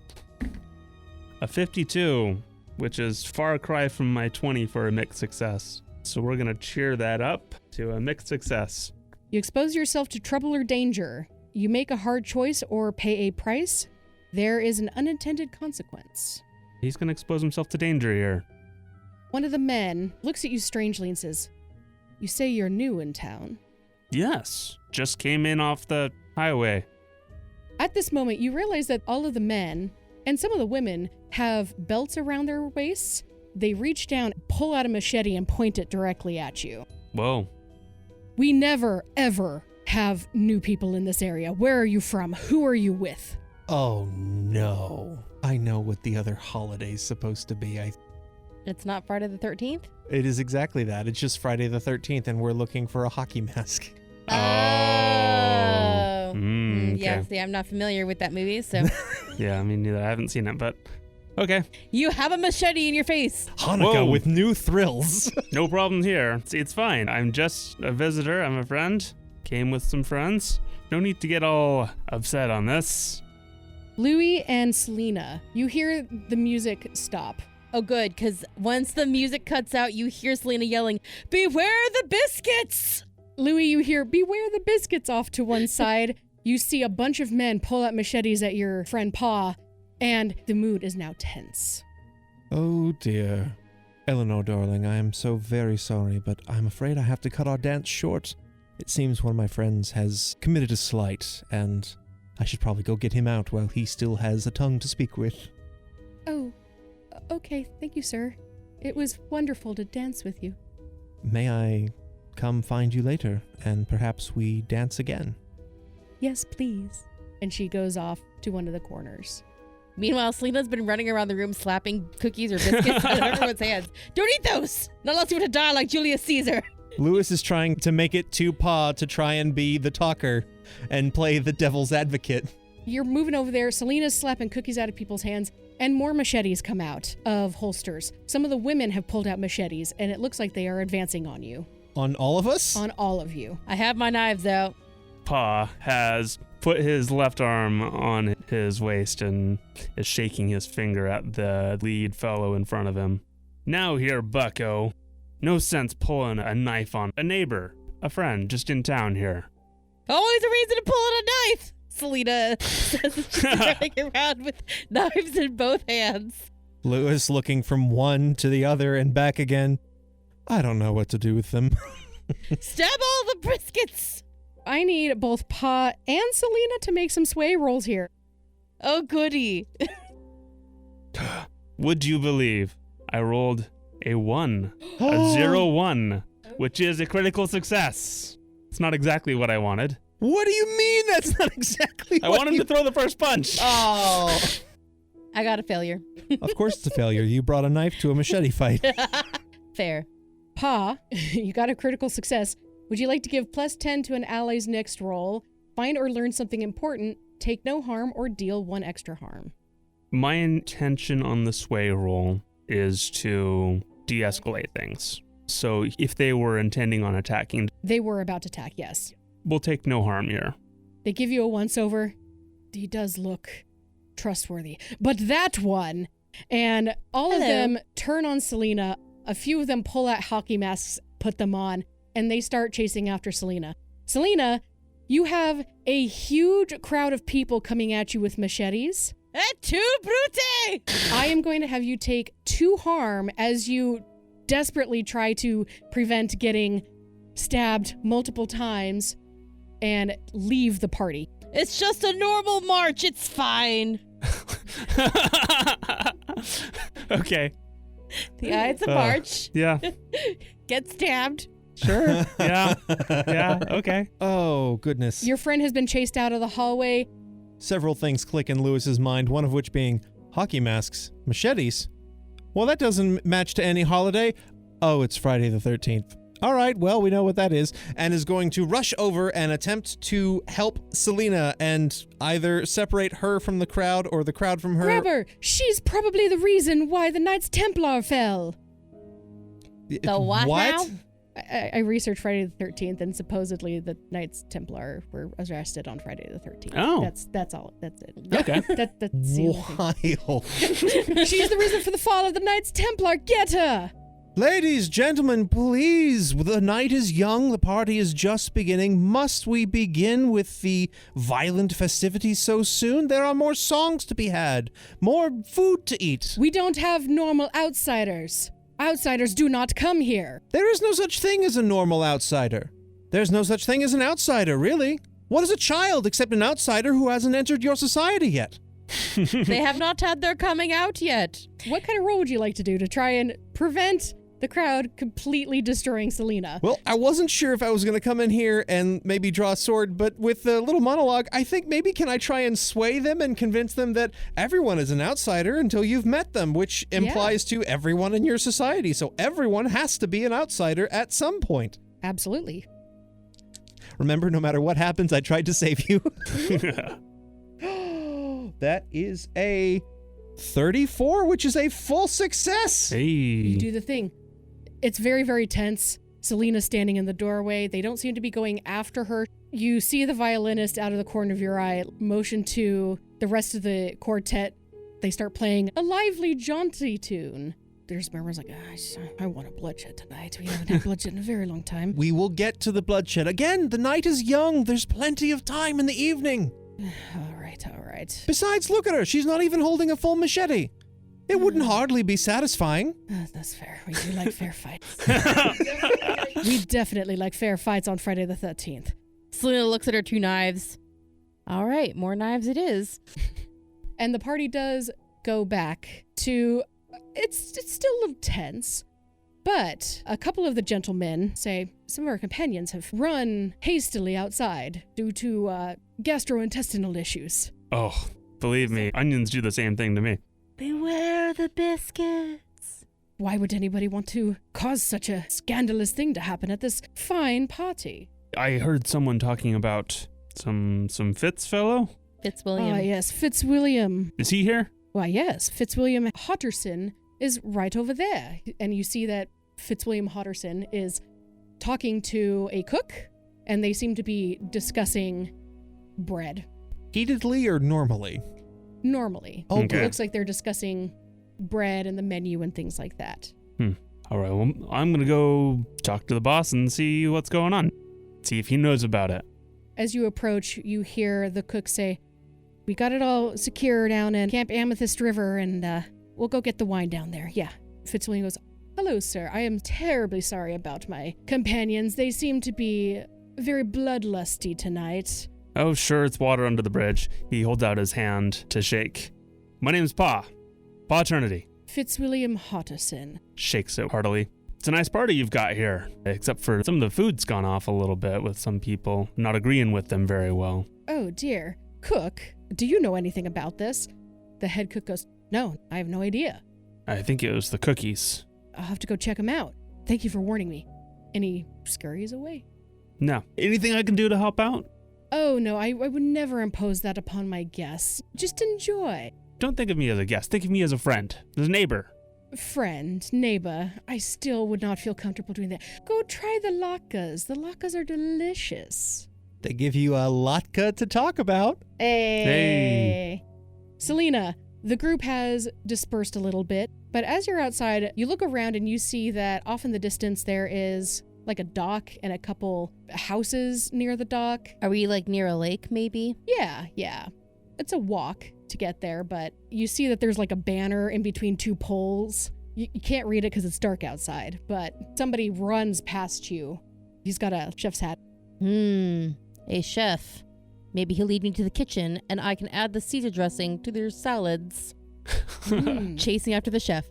A 52, which is far cry from my 20 for a mixed success. So we're going to cheer that up to a mixed success. You expose yourself to trouble or danger. You make a hard choice or pay a price. There is an unintended consequence. He's going to expose himself to danger here. One of the men looks at you strangely and says, "You say you're new in town." Yes, just came in off the highway. At this moment, you realize that all of the men and some of the women have belts around their waists. They reach down, pull out a machete, and point it directly at you. Whoa. We never, ever have new people in this area. Where are you from? Who are you with? Oh no. I know what the other holiday's supposed to be. It's not Friday the 13th? It is exactly that. It's just Friday the 13th and we're looking for a hockey mask. Oh. Okay. Yeah, see, I'm not familiar with that movie, so. Yeah, I mean, neither. I haven't seen it, but okay. You have a machete in your face. Hanukkah Whoa. with new thrills. No problem here. It's fine. I'm just a visitor. I'm a friend. Came with some friends. No need to get all upset on this. Louis and Selena, you hear the music stop. Oh, good, because once the music cuts out, you hear Selena yelling, "Beware the biscuits!" Louis, you hear, "Beware the biscuits" off to one side. You see a bunch of men pull out machetes at your friend Pa, and the mood is now tense. Oh dear. Eleanor, darling, I am so very sorry, but I'm afraid I have to cut our dance short. It seems one of my friends has committed a slight, and I should probably go get him out while he still has a tongue to speak with. Oh, okay, thank you, sir. It was wonderful to dance with you. May I come find you later, and perhaps we dance again? Yes, please. And she goes off to one of the corners. Meanwhile, Selena's been running around the room slapping cookies or biscuits out of everyone's hands. Don't eat those! Not unless you want to die like Julius Caesar. Lewis is trying to make it to Pa to try and be the talker and play the devil's advocate. You're moving over there. Selena's slapping cookies out of people's hands. And more machetes come out of holsters. Some of the women have pulled out machetes, and it looks like they are advancing on you. On all of us? On all of you. I have my knives out. Pa has put his left arm on his waist and is shaking his finger at the lead fellow in front of him. Now here, bucko. No sense pulling a knife on a neighbor, a friend just in town here. Always a reason to pull out a knife, Selena says as she's running around with knives in both hands. Lewis looking from one to the other and back again. I don't know what to do with them. Stab all the briskets. I need both Pa and Selena to make some sway rolls here. Oh, goody. Would you believe I rolled a 1, a 0-1, which is a critical success. It's not exactly what I wanted. What do you mean that's not exactly I want him to throw the first punch. Oh. I got a failure. Of course it's a failure. You brought a knife to a machete fight. Fair. Pa, you got a critical success. Would you like to give +10 to an ally's next roll, find or learn something important, take no harm, or deal 1 extra harm? My intention on the sway roll is to de-escalate things. So if they were intending on attacking, They were about to attack, yes. we'll take no harm here. They give you a once-over. He does look trustworthy. But that one, and all of them turn on Selena. A few of them pull out hockey masks, put them on, and they start chasing after Selena. Selena, you have a huge crowd of people coming at you with machetes. Et tu, Brute! I am going to have you take 2 harm as you desperately try to prevent getting stabbed multiple times and leave the party. It's just a normal march. It's fine. Okay. Yeah, it's a march. Yeah. Get stabbed. Sure. Yeah. Yeah. Okay. Oh, goodness. Your friend has been chased out of the hallway. Several things click in Lewis's mind, one of which being hockey masks, machetes. Well, that doesn't match to any holiday. Oh, it's Friday the 13th. All right, well, we know what that is, and is going to rush over and attempt to help Selena and either separate her from the crowd or the crowd from her. Grab her! She's probably the reason why the Knights Templar fell. The what now? I researched Friday the 13th, and supposedly the Knights Templar were arrested on Friday the 13th. Oh. That's all. That's it. Okay. That's the only thing. Wild. She's the reason for the fall of the Knights Templar. Get her! Ladies, gentlemen, please. The night is young. The party is just beginning. Must we begin with the violent festivities so soon? There are more songs to be had, more food to eat. We don't have normal outsiders. Outsiders do not come here. There is no such thing as a normal outsider. There's no such thing as an outsider, really. What is a child except an outsider who hasn't entered your society yet? They have not had their coming out yet. What kind of role would you like to do to try and prevent the crowd completely destroying Selena? Well, I wasn't sure if I was going to come in here and maybe draw a sword, but with the little monologue, I think maybe can I try and sway them and convince them that everyone is an outsider until you've met them, which implies to everyone in your society. So everyone has to be an outsider at some point. Absolutely. Remember, no matter what happens, I tried to save you. That is a 34, which is a full success. Hey. You do the thing. It's very, very tense. Selena's standing in the doorway. They don't seem to be going after her. You see the violinist out of the corner of your eye motion to the rest of the quartet. They start playing a lively, jaunty tune. There's members like, I want a bloodshed tonight. We haven't had bloodshed in a very long time. We will get to the bloodshed. Again, the night is young. There's plenty of time in the evening. All right. Besides, look at her. She's not even holding a full machete. It wouldn't hardly be satisfying. That's fair. We do like fair fights. We definitely like fair fights on Friday the 13th. Selena looks at her 2 knives. All right, more knives it is. And the party does go back to... It's still a little tense, but a couple of the gentlemen say some of our companions have run hastily outside due to gastrointestinal issues. Oh, believe me, onions do the same thing to me. Beware the biscuits. Why would anybody want to cause such a scandalous thing to happen at this fine party? I heard someone talking about some Fitz fellow. Fitzwilliam. Ah, yes, Fitzwilliam. Is he here? Why, yes, Fitzwilliam Hotterson is right over there. And you see that Fitzwilliam Hotterson is talking to a cook, and they seem to be discussing bread. Heatedly or normally? Normally. Oh, It looks like they're discussing bread and the menu and things like that. All right, well, I'm going to go talk to the boss and see what's going on. See if he knows about it. As you approach, you hear the cook say, "We got it all secure down in Camp Amethyst River, and we'll go get the wine down there." Yeah. Fitzwilliam goes, "Hello, sir. I am terribly sorry about my companions. They seem to be very bloodlusty tonight." Oh, sure, it's water under the bridge. He holds out his hand to shake. "My name's Pa Eternity." Fitzwilliam Hotterson. Shakes it heartily. "It's a nice party you've got here, except for some of the food's gone off a little bit with some people, not agreeing with them very well." "Oh, dear. Cook, do you know anything about this?" The head cook goes, "No, I have no idea. I think it was the cookies. I'll have to go check them out. Thank you for warning me." And he scurries away. No. Anything I can do to help out? "Oh, no, I would never impose that upon my guests. Just enjoy." Don't think of me as a guest. Think of me as a friend, as a neighbor. "Friend, neighbor, I still would not feel comfortable doing that. Go try the latkes. The latkes are delicious." They give you a latke to talk about. Hey. Selena, the group has dispersed a little bit, but as you're outside, you look around and you see that off in the distance there is like a dock and a couple houses near the dock. Are we like near a lake, maybe? Yeah. It's a walk to get there, but you see that there's like a banner in between two poles. You can't read it because it's dark outside, but somebody runs past you. He's got a chef's hat. A chef. Maybe he'll lead me to the kitchen and I can add the Caesar dressing to their salads. Chasing after the chef.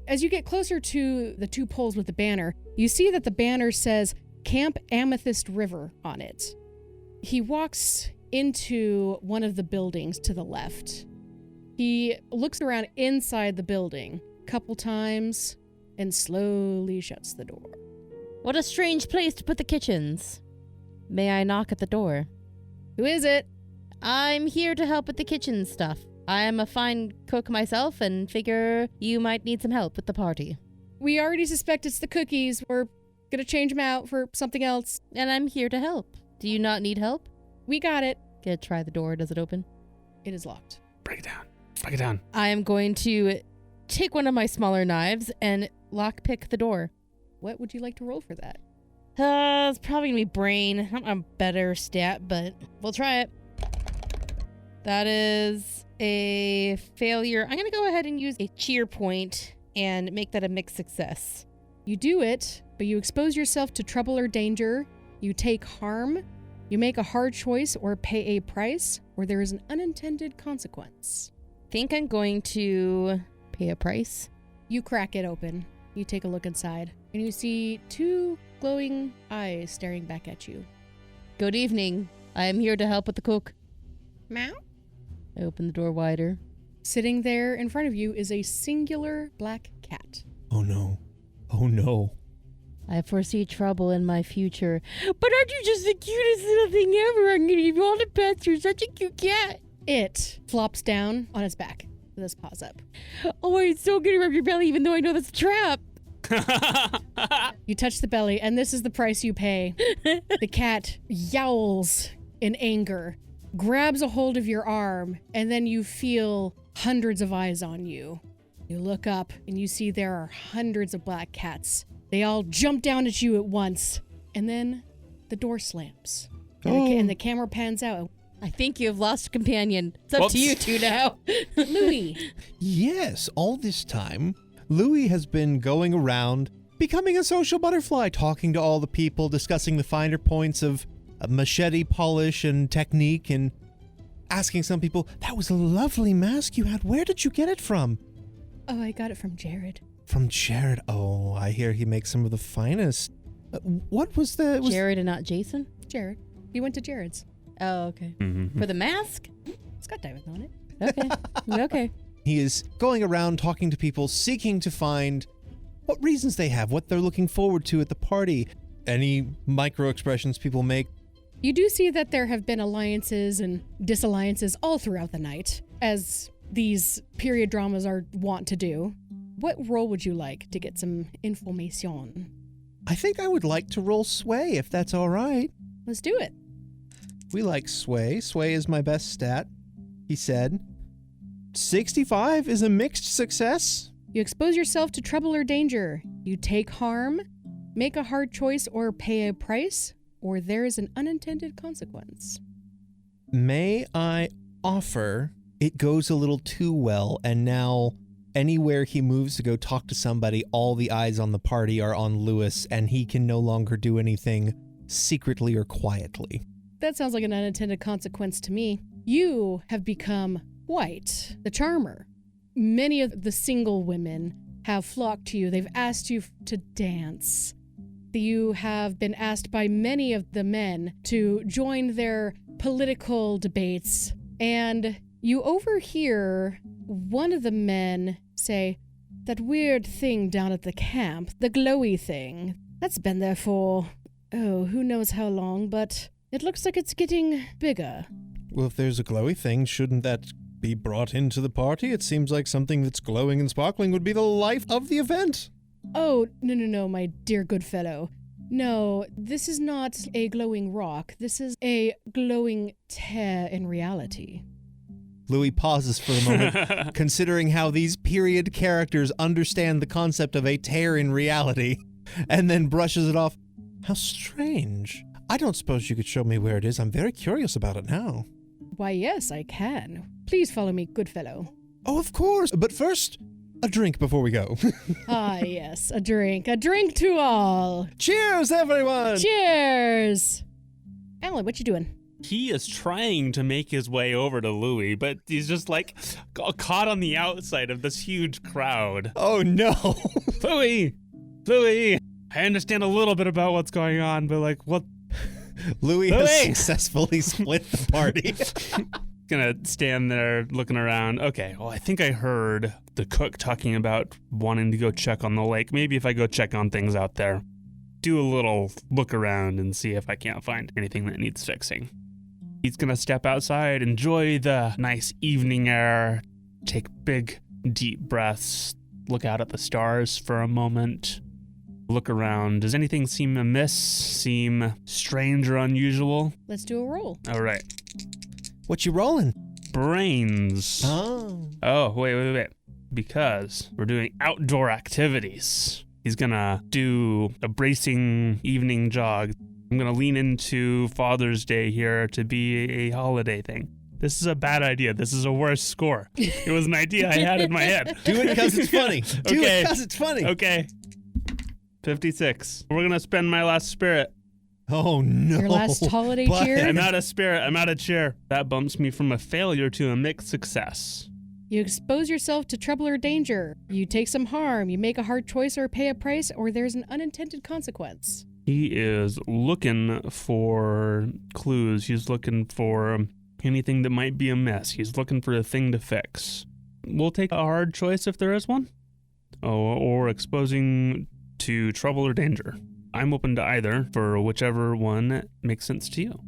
As you get closer to the two poles with the banner, you see that the banner says Camp Amethyst River on it. He walks into one of the buildings to the left. He looks around inside the building a couple times and slowly shuts the door. What a strange place to put the kitchens. May I knock at the door? "Who is it?" I'm here to help with the kitchen stuff. I am a fine cook myself and figure you might need some help with the party. "We already suspect it's the cookies. We're gonna change them out for something else." And I'm here to help. Do you not need help? "We got it." Gonna try the door. Does it open? It is locked. Break it down. Break it down. I am going to take one of my smaller knives and lockpick the door. What would you like to roll for that? It's probably gonna be brain. I'm a better stat, but we'll try it. That is a failure. I'm gonna go ahead and use a cheer point and make that a mixed success. You do it, but you expose yourself to trouble or danger. You take harm. You make a hard choice or pay a price, or there is an unintended consequence. Think I'm going to pay a price. You crack it open. You take a look inside, and you see two glowing eyes staring back at you. Good evening. I am here to help with the cook. Meow. I open the door wider. Sitting there in front of you is a singular black cat. Oh no. Oh no. I foresee trouble in my future. But aren't you just the cutest little thing ever? I'm gonna give you all the pets. You're such a cute cat. It flops down on its back with its paws up. Oh, it's so good to rub your belly even though I know that's a trap. You touch the belly, and this is the price you pay. The cat yowls in anger, grabs a hold of your arm, and then you feel hundreds of eyes on you. You look up, and you see there are hundreds of black cats. They all jump down at you at once, and then the door slams. And the camera pans out. I think you have lost a companion. It's up to you two now. Louis. Yes, all this time, Louis has been going around, becoming a social butterfly, talking to all the people, discussing the finer points of machete polish and technique, and asking some people, "That was a lovely mask you had. Where did you get it from?" "Oh, I got it from Jared." "From Jared? Oh, I hear he makes some of the finest." What was the... Jared and not Jason? Jared. He went to Jared's. Oh, okay. Mm-hmm. For the mask? It's got diamonds on it. Okay. Okay. He is going around talking to people, seeking to find what reasons they have, what they're looking forward to at the party, any micro expressions people make. You do see that there have been alliances and disalliances all throughout the night, as these period dramas are wont to do. What role would you like to get some information? I think I would like to roll sway, if that's all right. Let's do it. We like sway. Sway is my best stat, he said. 65 is a mixed success. You expose yourself to trouble or danger. You take harm, make a hard choice, or pay a price, or there is an unintended consequence. May I offer, it goes a little too well, and now anywhere he moves to go talk to somebody, all the eyes on the party are on Lewis, and he can no longer do anything secretly or quietly. That sounds like an unintended consequence to me. You have become White, the charmer. Many of the single women have flocked to you. They've asked you to dance. You have been asked by many of the men to join their political debates. And you overhear one of the men say, "That weird thing down at the camp, the glowy thing, that's been there for, who knows how long, but it looks like it's getting bigger." Well, if there's a glowy thing, shouldn't that be brought into the party? It seems like something that's glowing and sparkling would be the life of the event. Oh, no, my dear good fellow. No, this is not a glowing rock. This is a glowing tear in reality. Louis pauses for a moment, considering how these period characters understand the concept of a tear in reality, and then brushes it off. How strange. I don't suppose you could show me where it is. I'm very curious about it now. Why, yes, I can. Please follow me, good fellow. Oh, of course. But first, a drink before we go. Ah, yes, a drink. A drink to all. Cheers, everyone! Cheers! Alan, what you doing? He is trying to make his way over to Louis, but he's just like caught on the outside of this huge crowd. Oh, no. Louis, I understand a little bit about what's going on, but like, what? Louis has successfully split the party. Gonna stand there looking around. Okay, well, I think I heard the cook talking about wanting to go check on the lake. Maybe if I go check on things out there, do a little look around and see if I can't find anything that needs fixing. He's gonna step outside, enjoy the nice evening air, take big, deep breaths, look out at the stars for a moment, look around. Does anything seem amiss, seem strange or unusual? Let's do a roll. All right. What you rolling? Brains. Oh, Wait. Because we're doing outdoor activities. He's gonna do a bracing evening jog. I'm gonna lean into Father's Day here to be a holiday thing. This is a bad idea. This is a worse score. It was an idea I had in my head. do it because it's funny. Do it because it's funny. Okay. 56. We're gonna spend my last spirit. Oh, no. Your last holiday but- cheer? I'm out of spirit. I'm out of cheer. That bumps me from a failure to a mixed success. You expose yourself to trouble or danger. You take some harm. You make a hard choice or pay a price, or there's an unintended consequence. He is looking for clues. He's looking for anything that might be amiss. He's looking for a thing to fix. We'll take a hard choice if there is one. Or exposing to trouble or danger. I'm open to either for whichever one makes sense to you.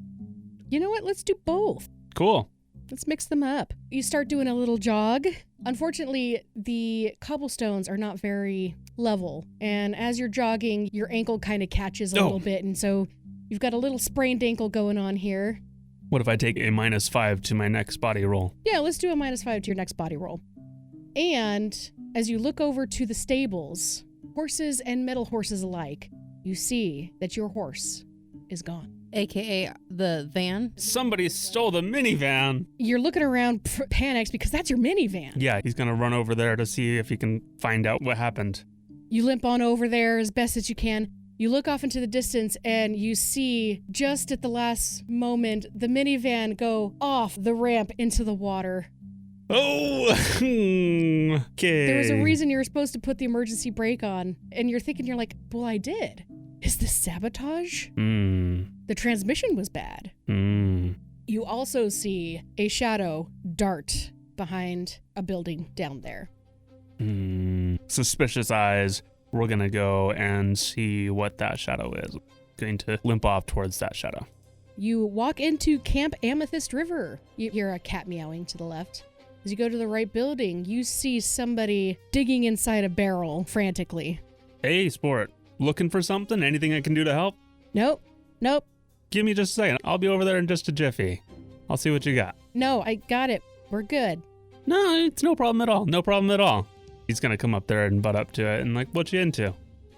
You know what? Let's do both. Cool. Let's mix them up. You start doing a little jog. Unfortunately, the cobblestones are not very level. And as you're jogging, your ankle kind of catches a little bit. And so you've got a little sprained ankle going on here. What if I take a -5 to my next body roll? Yeah, let's do a -5 to your next body roll. And as you look over to the stables, horses and metal horses alike, you see that your horse is gone. AKA the van. Somebody stole the minivan. You're looking around panicked because that's your minivan. Yeah, he's going to run over there to see if he can find out what happened. You limp on over there as best as you can. You look off into the distance and you see, just at the last moment, the minivan go off the ramp into the water. Oh, okay. There was a reason you were supposed to put the emergency brake on, and you're thinking, you're like, well, I did. Is this sabotage? The transmission was bad. You also see a shadow dart behind a building down there. Suspicious eyes. We're going to go and see what that shadow is. Going to limp off towards that shadow. You walk into Camp Amethyst River. You hear a cat meowing to the left. As you go to the right building, you see somebody digging inside a barrel frantically. Hey, sport. Looking for something? Anything I can do to help? Nope. Give me just a second. I'll be over there in just a jiffy. I'll see what you got. No, I got it. We're good. No, it's no problem at all. No problem at all. He's gonna come up there and butt up to it and like, what you into?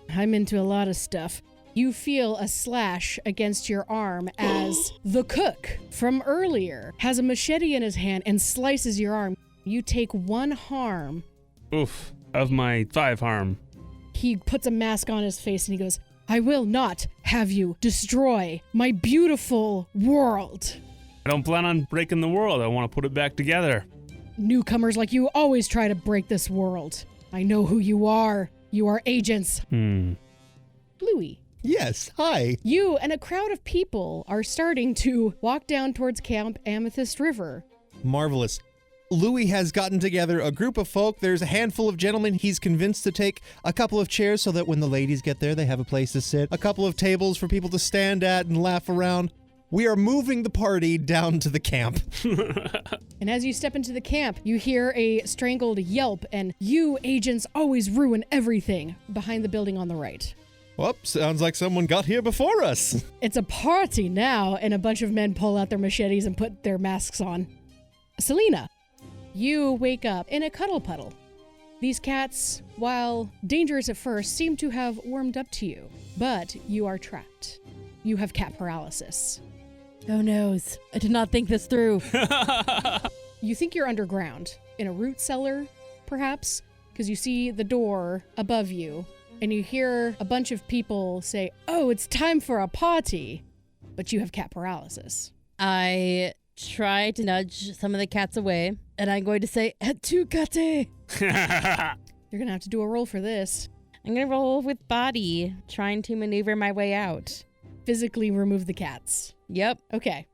I'm into a lot of stuff. You feel a slash against your arm as the cook from earlier has a machete in his hand and slices your arm. You take 1 harm. Oof. Of my 5 harm. He puts a mask on his face and he goes, I will not have you destroy my beautiful world. I don't plan on breaking the world. I want to put it back together. Newcomers like you always try to break this world. I know who you are. You are agents. Louis. Yes, hi. You and a crowd of people are starting to walk down towards Camp Amethyst River. Marvelous. Louis has gotten together a group of folk. There's a handful of gentlemen he's convinced to take a couple of chairs so that when the ladies get there, they have a place to sit. A couple of tables for people to stand at and laugh around. We are moving the party down to the camp. And as you step into the camp, you hear a strangled yelp and you agents always ruin everything behind the building on the right. Whoop, sounds like someone got here before us. It's a party now, and a bunch of men pull out their machetes and put their masks on. Selena, you wake up in a cuddle puddle. These cats, while dangerous at first, seem to have warmed up to you, but you are trapped. You have cat paralysis. Oh noes. I did not think this through. You think you're underground, in a root cellar, perhaps, because you see the door above you, and you hear a bunch of people say, oh, it's time for a party, but you have cat paralysis. I try to nudge some of the cats away, and I'm going to say, "Et tu kate?" You're going to have to do a roll for this. I'm going to roll with body, trying to maneuver my way out. Physically remove the cats. Yep. Okay.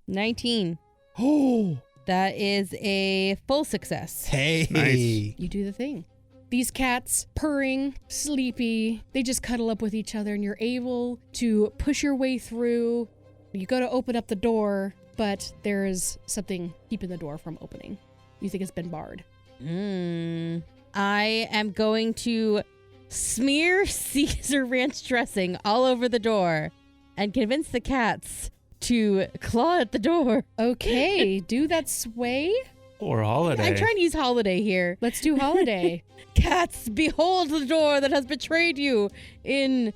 19. Oh, That is a full success. hey. Nice. You do the thing. These cats, purring, sleepy, they just cuddle up with each other and you're able to push your way through. You go to open up the door, but there is something keeping the door from opening. You think it's been barred. I am going to smear Caesar ranch dressing all over the door and convince the cats to claw at the door. Okay, do that sway. Or holiday. I'm trying to use holiday here. Let's do holiday. Cats, behold the door that has betrayed you. In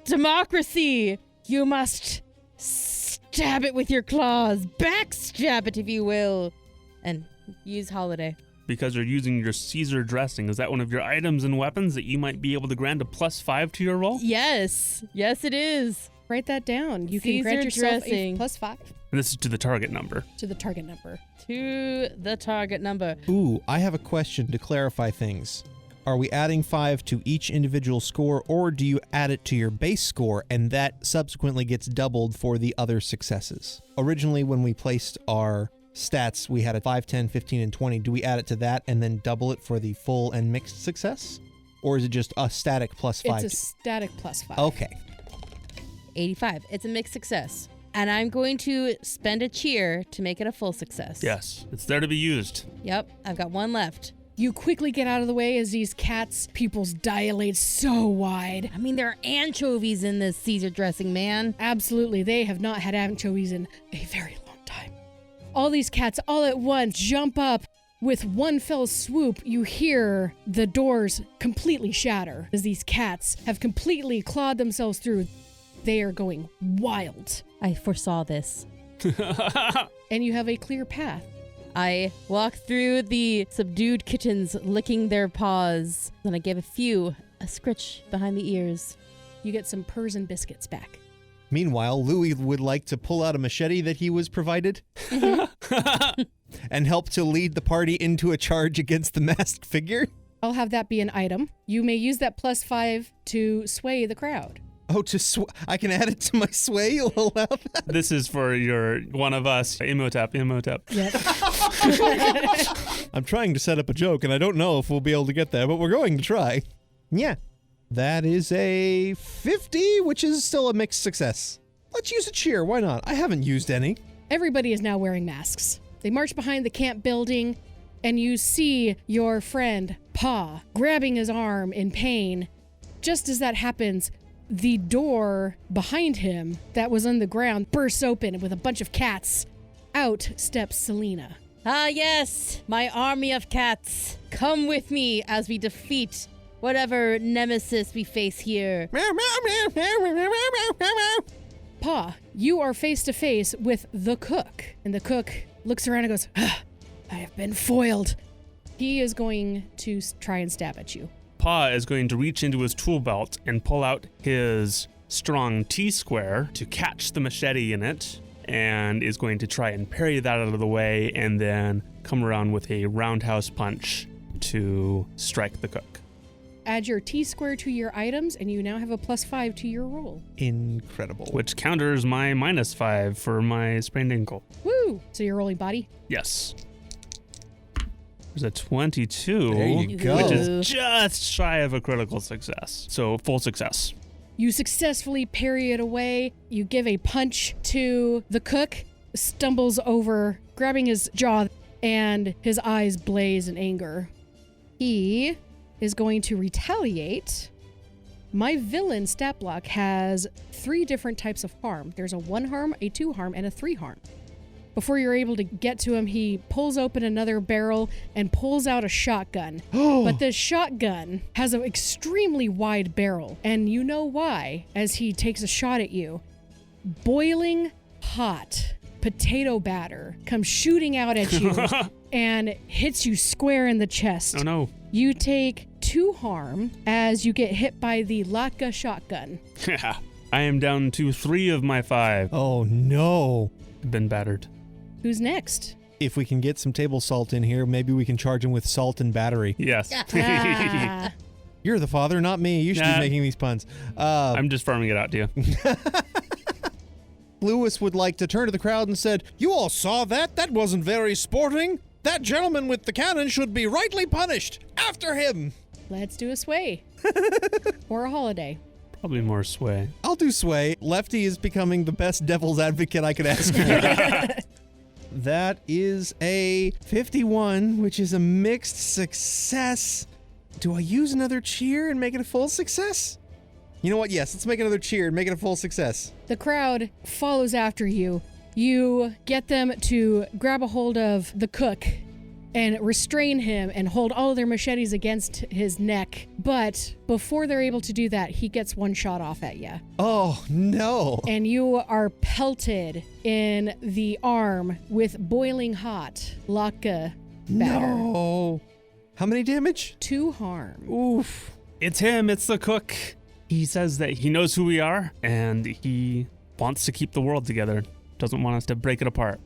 democracy, you must stab it with your claws. Backstab it, if you will. And use holiday. Because you're using your Caesar dressing. Is that one of your items and weapons that you might be able to grant a +5 to your roll? Yes. Yes, it is. Write that down. You can Caesar grant yourself dressing. a +5 And this is to the target number. to the target number. To the target number. Ooh, I have a question to clarify things. Are we adding 5 to each individual score, or do you add it to your base score and that subsequently gets doubled for the other successes? Originally, when we placed our stats, we had a 5, 10, 15, and 20. Do we add it to that and then double it for the full and mixed success? Or is it just a static +5? It's a static +5. Okay. 85. It's a mixed success. And I'm going to spend a cheer to make it a full success. Yes, it's there to be used. Yep, I've got one left. You quickly get out of the way as these cats' pupils dilate so wide. I mean, there are anchovies in this Caesar dressing, man. Absolutely, they have not had anchovies in a very long time. All these cats all at once jump up. With one fell swoop, you hear the doors completely shatter as these cats have completely clawed themselves through. They are going wild. I foresaw this. And you have a clear path. I walk through the subdued kittens licking their paws. Then I give a few a scritch behind the ears. You get some purrs and biscuits back. Meanwhile, Louis would like to pull out a machete that he was provided and help to lead the party into a charge against the masked figure. I'll have that be an item. You may use that +5 to sway the crowd. Oh, I can add it to my sway? You'll allow that? This is for your one of us. Imhotep. Yep. I'm trying to set up a joke, and I don't know if we'll be able to get there, but we're going to try. Yeah. That is a 50, which is still a mixed success. Let's use a cheer. Why not? I haven't used any. Everybody is now wearing masks. They march behind the camp building, and you see your friend, Pa, grabbing his arm in pain. Just as that happens, the door behind him that was on the ground bursts open with a bunch of cats. Out steps Selena. Ah, yes, my army of cats. Come with me as we defeat whatever nemesis we face here. Pa, you are face to face with the cook. And the cook looks around and goes, I have been foiled. He is going to try and stab at you. Pa is going to reach into his tool belt and pull out his strong T-square to catch the machete in it, and is going to try and parry that out of the way and then come around with a roundhouse punch to strike the cook. Add your T-square to your items, and you now have a +5 to your roll. Incredible. Which counters my -5 for my sprained ankle. Woo! So you're rolling body? Yes. There's a 22, There you go. which is just shy of a critical success. So full success. You successfully parry it away. You give a punch to the cook, stumbles over, grabbing his jaw, and his eyes blaze in anger. He is going to retaliate. My villain stat block has 3 different types of harm. There's a 1 harm, a 2 harm, and a 3 harm. Before you're able to get to him, he pulls open another barrel and pulls out a shotgun. But this shotgun has an extremely wide barrel, and you know why as he takes a shot at you. Boiling hot potato batter comes shooting out at you and hits you square in the chest. Oh no. You take 2 harm as you get hit by the Latka shotgun. I am down to 3 of my 5. Oh, no. I've been battered. Who's next? If we can get some table salt in here, maybe we can charge him with salt and battery. Yes. Ah. You're the father, not me. You should Nah. be making these puns. I'm just farming it out to you. Lewis would like to turn to the crowd and said, "You all saw that? That wasn't very sporting. That gentleman with the cannon should be rightly punished. After him!" Let's do a sway. Or a holiday. Probably more sway. I'll do sway. Lefty is becoming the best devil's advocate I could ask for. That is a 51, which is a mixed success. Do I use another cheer and make it a full success? You know what? Yes, let's make another cheer and make it a full success. The crowd follows after you. You get them to grab a hold of the cook and restrain him and hold all of their machetes against his neck. But before they're able to do that, he gets 1 shot off at you. Oh, no. And you are pelted in the arm with boiling hot Latka batter. No. How many damage? 2 harm. Oof. It's him. It's the cook. He says that he knows who we are and he wants to keep the world together. Doesn't want us to break it apart.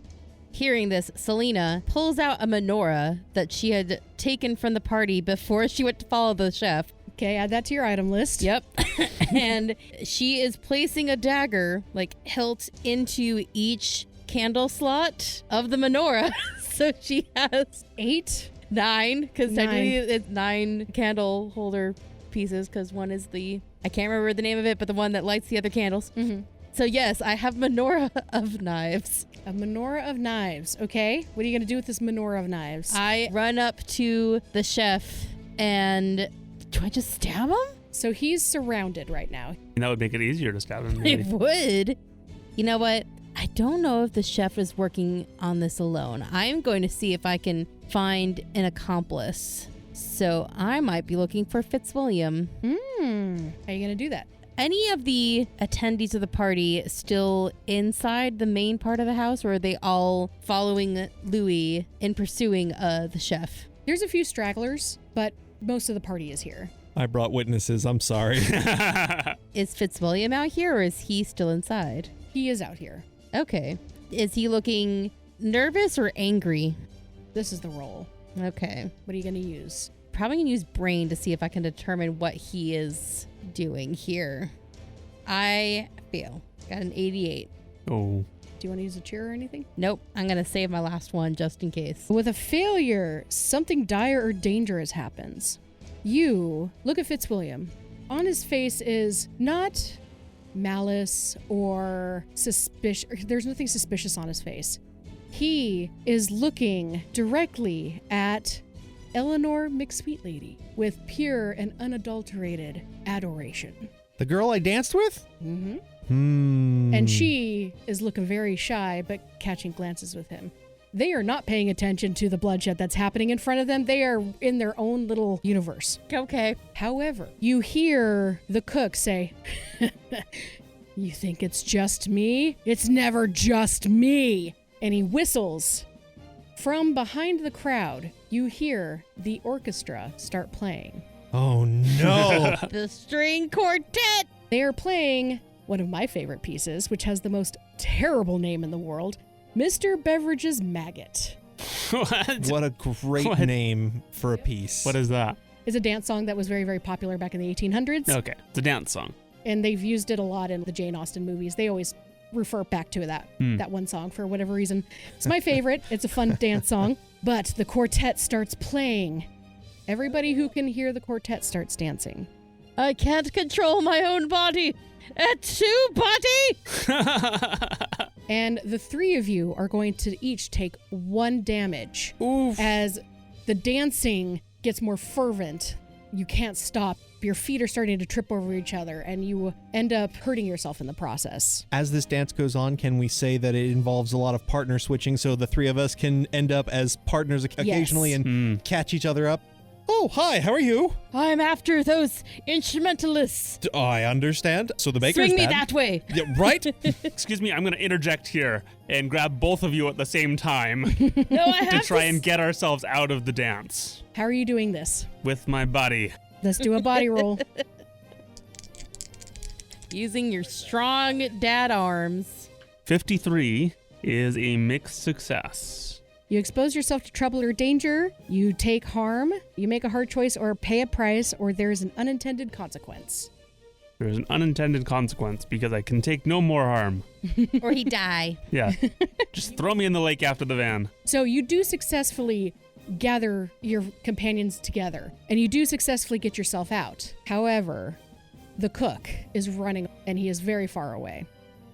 Hearing this, Selena pulls out a menorah that she had taken from the party before she went to follow the chef. Okay, add that to your item list. Yep. And she is placing a dagger, like hilt, into each candle slot of the menorah. So she has 9, because technically it's 9 candle holder pieces, because one is I can't remember the name of it, but the one that lights the other candles. Mm-hmm. So yes, I have menorah of knives. A menorah of knives. Okay, what are you going to do with this menorah of knives? I run up to the chef and do I just stab him? So he's surrounded right now. And that would make it easier to stab him. It Maybe. would. You know what? I don't know if the chef is working on this alone. I'm going to see if I can find an accomplice. So I might be looking for Fitzwilliam. How are you going to do that? Any of the attendees of the party still inside the main part of the house, or are they all following Louis in pursuing the chef? There's a few stragglers, but most of the party is here. I brought witnesses. I'm sorry. Is Fitzwilliam out here, or is he still inside? He is out here. Okay. Is he looking nervous or angry? This is the roll. Okay. What are you going to use? Probably going to use brain to see if I can determine what he is doing here. I fail. Got an 88. Oh. Do you want to use a cheer or anything? Nope. I'm going to save my last one just in case. With a failure, something dire or dangerous happens. You look at Fitzwilliam. On his face is not malice or suspicion. There's nothing suspicious on his face. He is looking directly at Eleanor McSweetlady with pure and unadulterated adoration. The girl I danced with? Mm-hmm. Hmm. And she is looking very shy, but catching glances with him. They are not paying attention to the bloodshed that's happening in front of them. They are in their own little universe. Okay. However, you hear the cook say, "You think it's just me? It's never just me." And he whistles. From behind the crowd, you hear the orchestra start playing. Oh, no. The string quartet. They are playing one of my favorite pieces, which has the most terrible name in the world, Mr. Beveridge's Maggot. What? What a great What? name for a piece. What is that? It's a dance song that was very, very popular back in the 1800s. Okay, it's a dance song. And they've used it a lot in the Jane Austen movies. They always refer back to that one song for whatever reason. It's my favorite. It's a fun dance song. But the quartet starts playing. Everybody who can hear the quartet starts dancing. I can't control my own body. Achoo, buddy! And the three of you are going to each take 1 damage. Oof. As the dancing gets more fervent. You can't stop. Your feet are starting to trip over each other, and you end up hurting yourself in the process. As this dance goes on, can we say that it involves a lot of partner switching so the three of us can end up as partners occasionally Yes. and catch each other up? Oh, hi, how are you? I'm after those instrumentalists. I understand. So the baker's Swing me bad. that way. Yeah, right? Excuse me, I'm going to interject here and grab both of you at the same time No, I to have try and get ourselves out of the dance How are you doing this? with my body. Let's do a body roll. Using your strong dad arms. 53 is a mixed success. You expose yourself to trouble or danger, you take harm, you make a hard choice or pay a price, or there's an unintended consequence. There's an unintended consequence because I can take no more harm. Or he die. Yeah. Just throw me in the lake after the van. So you do successfully gather your companions together, and you do successfully get yourself out. However, the cook is running, and he is very far away.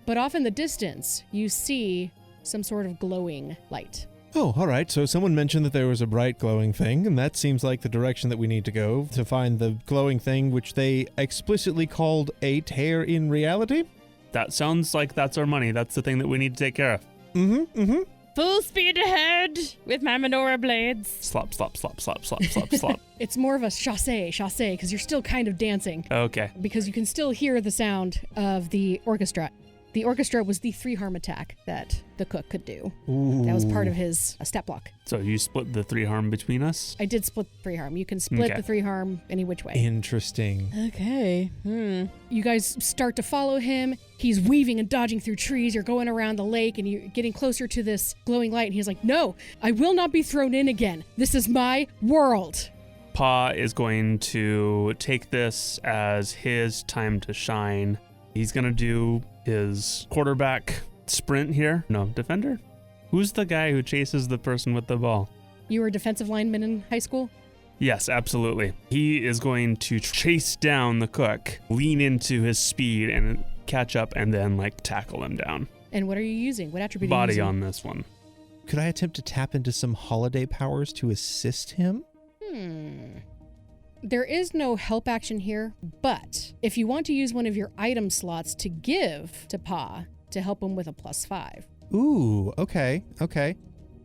But off in the distance, you see some sort of glowing light. Oh, all right. So someone mentioned that there was a bright glowing thing, and that seems like the direction that we need to go to find the glowing thing, which they explicitly called a tear in reality. That sounds like that's our money. That's the thing that we need to take care of. Mm-hmm. Full speed ahead with my menorah blades. Slop, slop, slop, slop, slop, slop, slop. It's more of a chassé, because you're still kind of dancing, Okay. because you can still hear the sound of the orchestra. The orchestra was the 3-harm attack that the cook could do. Ooh. That was part of his step block. So you split the 3 harm between us? I did split 3-harm. You can split Okay. the 3-harm any which way. Interesting. Okay. You guys start to follow him. He's weaving and dodging through trees. You're going around the lake and you're getting closer to this glowing light. And he's like, "No, I will not be thrown in again. This is my world." Pa is going to take this as his time to shine. He's going to do his quarterback sprint here. No, defender? Who's the guy who chases the person with the ball? You were a defensive lineman in high school? Yes, absolutely. He is going to chase down the cook, lean into his speed and catch up and then tackle him down. And what are you using? What attribute are you Body using? on this one. Could I attempt to tap into some holiday powers to assist him? There is no help action here, but if you want to use one of your item slots to give to Pa to help him with a +5. Ooh, okay.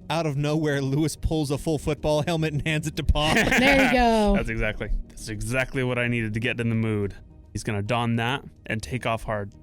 Out of nowhere, Lewis pulls a full football helmet and hands it to Pa. There you go. That's exactly what I needed to get in the mood. He's going to don that and take off hard.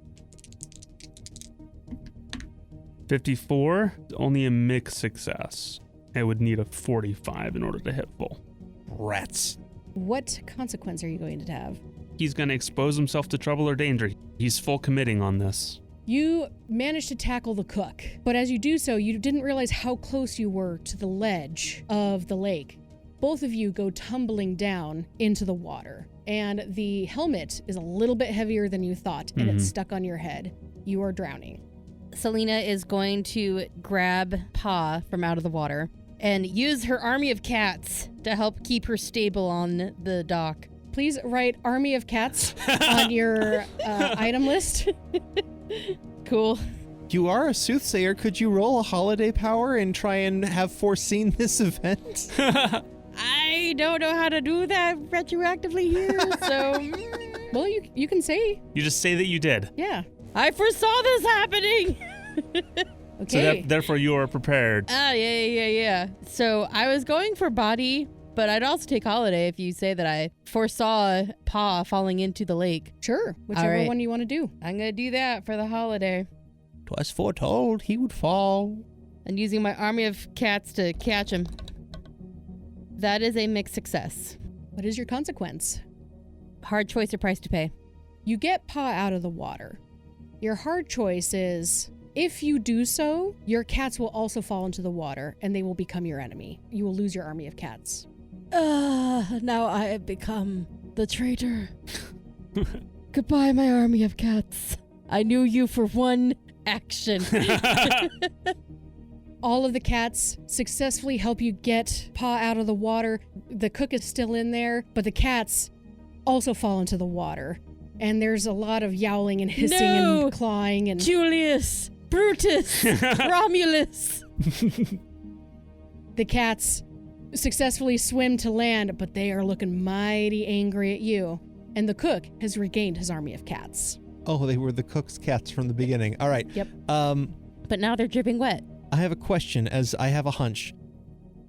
54, only a mixed success. I would need a 45 in order to hit full. Rats. What consequence are you going to have? He's going to expose himself to trouble or danger. He's full committing on this. You managed to tackle the cook, but as you do so, you didn't realize how close you were to the ledge of the lake. Both of you go tumbling down into the water, and the helmet is a little bit heavier than you thought, and it's stuck on your head. You are drowning. Selena is going to grab Pa from out of the water and use her army of cats to help keep her stable on the dock. Please write Army of Cats on your item list. Cool. You are a soothsayer. Could you roll a holiday power and try and have foreseen this event? I don't know how to do that retroactively here, so... Well, you can say, You just say that you did. yeah. I foresaw this happening! Okay. So therefore you are prepared. Yeah. So I was going for body, but I'd also take holiday if you say that I foresaw Pa falling into the lake. Sure. Whichever right. one you want to do. I'm going to do that for the holiday. 'Twas foretold he would fall. And using my army of cats to catch him. That is a mixed success. What is your consequence? Hard choice or price to pay. You get Pa out of the water. Your hard choice is, if you do so, your cats will also fall into the water and they will become your enemy. You will lose your army of cats. Now I have become the traitor. Goodbye, my army of cats. I knew you for one action. All of the cats successfully help you get Pa out of the water. The cook is still in there, but the cats also fall into the water. And there's a lot of yowling and hissing No! and clawing and Julius, Brutus, Romulus. the cats successfully swim to land, but they are looking mighty angry at you. And the cook has regained his army of cats. Oh, they were the cook's cats from the beginning. All right. Yep. But now they're dripping wet. I have a question, as I have a hunch.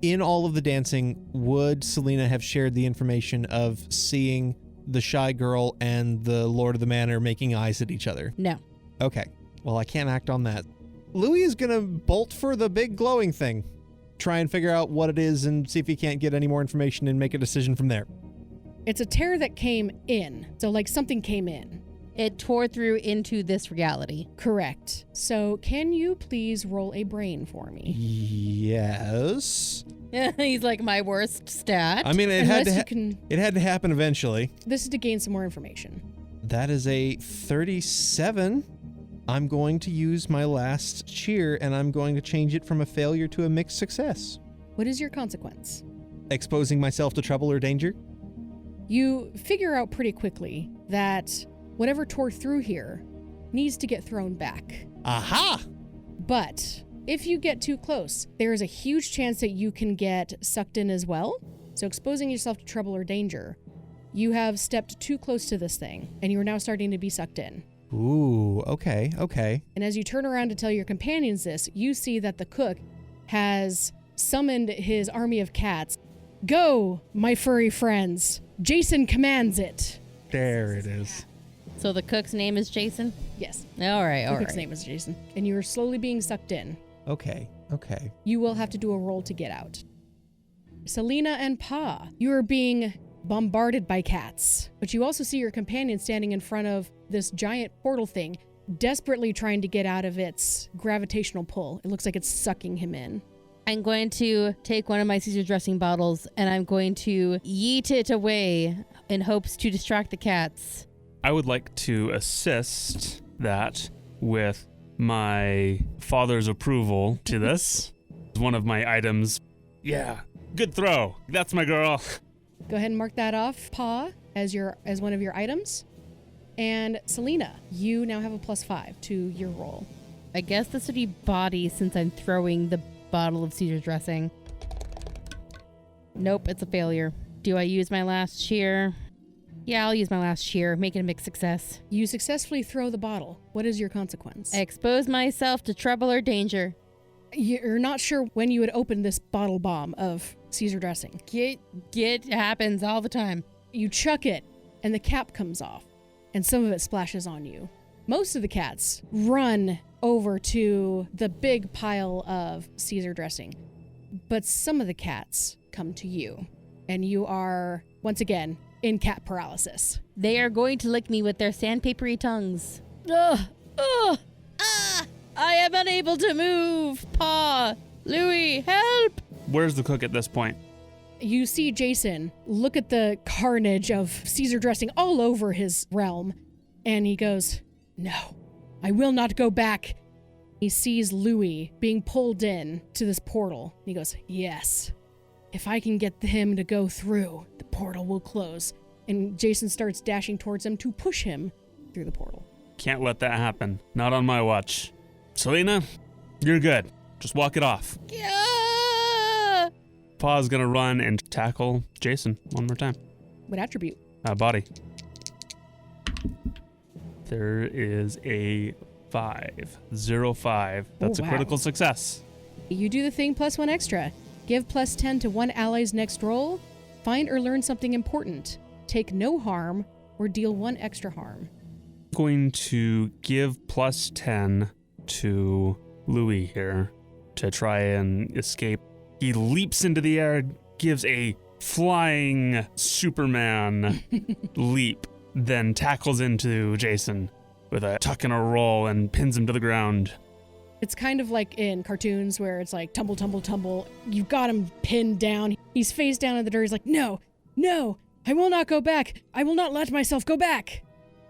In all of the dancing, would Selena have shared the information of seeing the shy girl and the Lord of the Manor making eyes at each other? No. Okay. Well, I can't act on that. Louis is going to bolt for the big glowing thing. Try and figure out what it is and see if he can't get any more information and make a decision from there. It's a tear that came in. So like something came in. It tore through into this reality. Correct. So can you please roll a brain for me? Yes. He's like my worst stat. I mean, it had Unless to you can... it had to happen eventually. This is to gain some more information. That is a 37. I'm going to use my last cheer and I'm going to change it from a failure to a mixed success. What is your consequence? Exposing myself to trouble or danger? You figure out pretty quickly that whatever tore through here needs to get thrown back. Aha! But if you get too close, there is a huge chance that you can get sucked in as well. So exposing yourself to trouble or danger, you have stepped too close to this thing and you're now starting to be sucked in. Ooh, okay. And as you turn around to tell your companions this, you see that the cook has summoned his army of cats. Go, my furry friends. Jason commands it. There it is. So the cook's name is Jason? Yes. All right. The cook's name is Jason. And you are slowly being sucked in. Okay. You will have to do a roll to get out. Selena and Pa, you are being bombarded by cats. But you also see your companion standing in front of this giant portal thing, desperately trying to get out of its gravitational pull. It looks like it's sucking him in. I'm going to take one of my Caesar dressing bottles and I'm going to yeet it away in hopes to distract the cats. I would like to assist that with my father's approval to this. One of my items. Yeah, good throw. That's my girl. Go ahead and mark that off, Pa, as one of your items. And Selena, you now have a +5 to your roll. I guess this would be body since I'm throwing the bottle of Caesar dressing. Nope, it's a failure. Do I use my last cheer? Yeah, I'll use my last cheer. Make it a mixed success. You successfully throw the bottle. What is your consequence? I expose myself to trouble or danger. You're not sure when you would open this bottle bomb of Caesar dressing. It happens all the time. You chuck it, and the cap comes off, and some of it splashes on you. Most of the cats run over to the big pile of Caesar dressing, but some of the cats come to you, and you are, once again, in cat paralysis. They are going to lick me with their sandpapery tongues. Ugh! Ugh! Ah! I am unable to move! Pa! Louis, help! Where's the cook at this point? You see Jason look at the carnage of Caesar dressing all over his realm, and he goes, "No, I will not go back." He sees Louis being pulled in to this portal. He goes, "Yes, if I can get him to go through, the portal will close." And Jason starts dashing towards him to push him through the portal. Can't let that happen. Not on my watch. Selena, you're good. Just walk it off. Yeah! Pa's gonna run and tackle Jason one more time. What attribute? Body. There is a 5. 0-5. That's Oh, a wow. critical success. You do the thing +1 extra. Give +10 to one ally's next roll. Find or learn something important. Take no harm or deal 1 extra harm. Going to give +10 to Louis here to try and escape. He leaps into the air, gives a flying Superman leap, then tackles into Jason with a tuck and a roll and pins him to the ground. It's kind of like in cartoons where it's like tumble, tumble, tumble. You've got him pinned down. He's face down in the dirt. He's like, no, I will not go back. I will not let myself go back.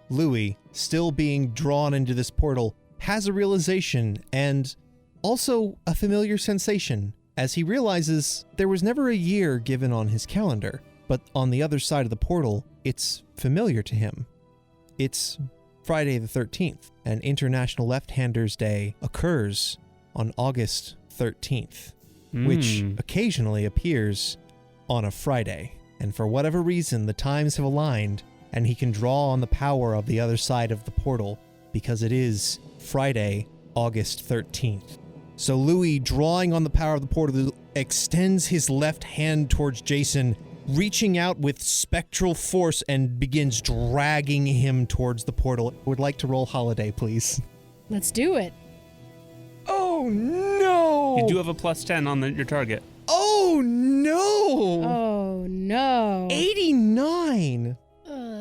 Louis, still being drawn into this portal, has a realization and also a familiar sensation as he realizes there was never a year given on his calendar, but on the other side of the portal, it's familiar to him. It's Friday the 13th, and International Left-Handers Day occurs on August 13th, which occasionally appears on a Friday. And for whatever reason, the times have aligned, and he can draw on the power of the other side of the portal because it is Friday, August 13th. So Louis, drawing on the power of the portal, extends his left hand towards Jason, reaching out with spectral force and begins dragging him towards the portal. Would like to roll holiday, please. Let's do it. Oh no! You do have a +10 on your target. Oh no! Oh, no. 89!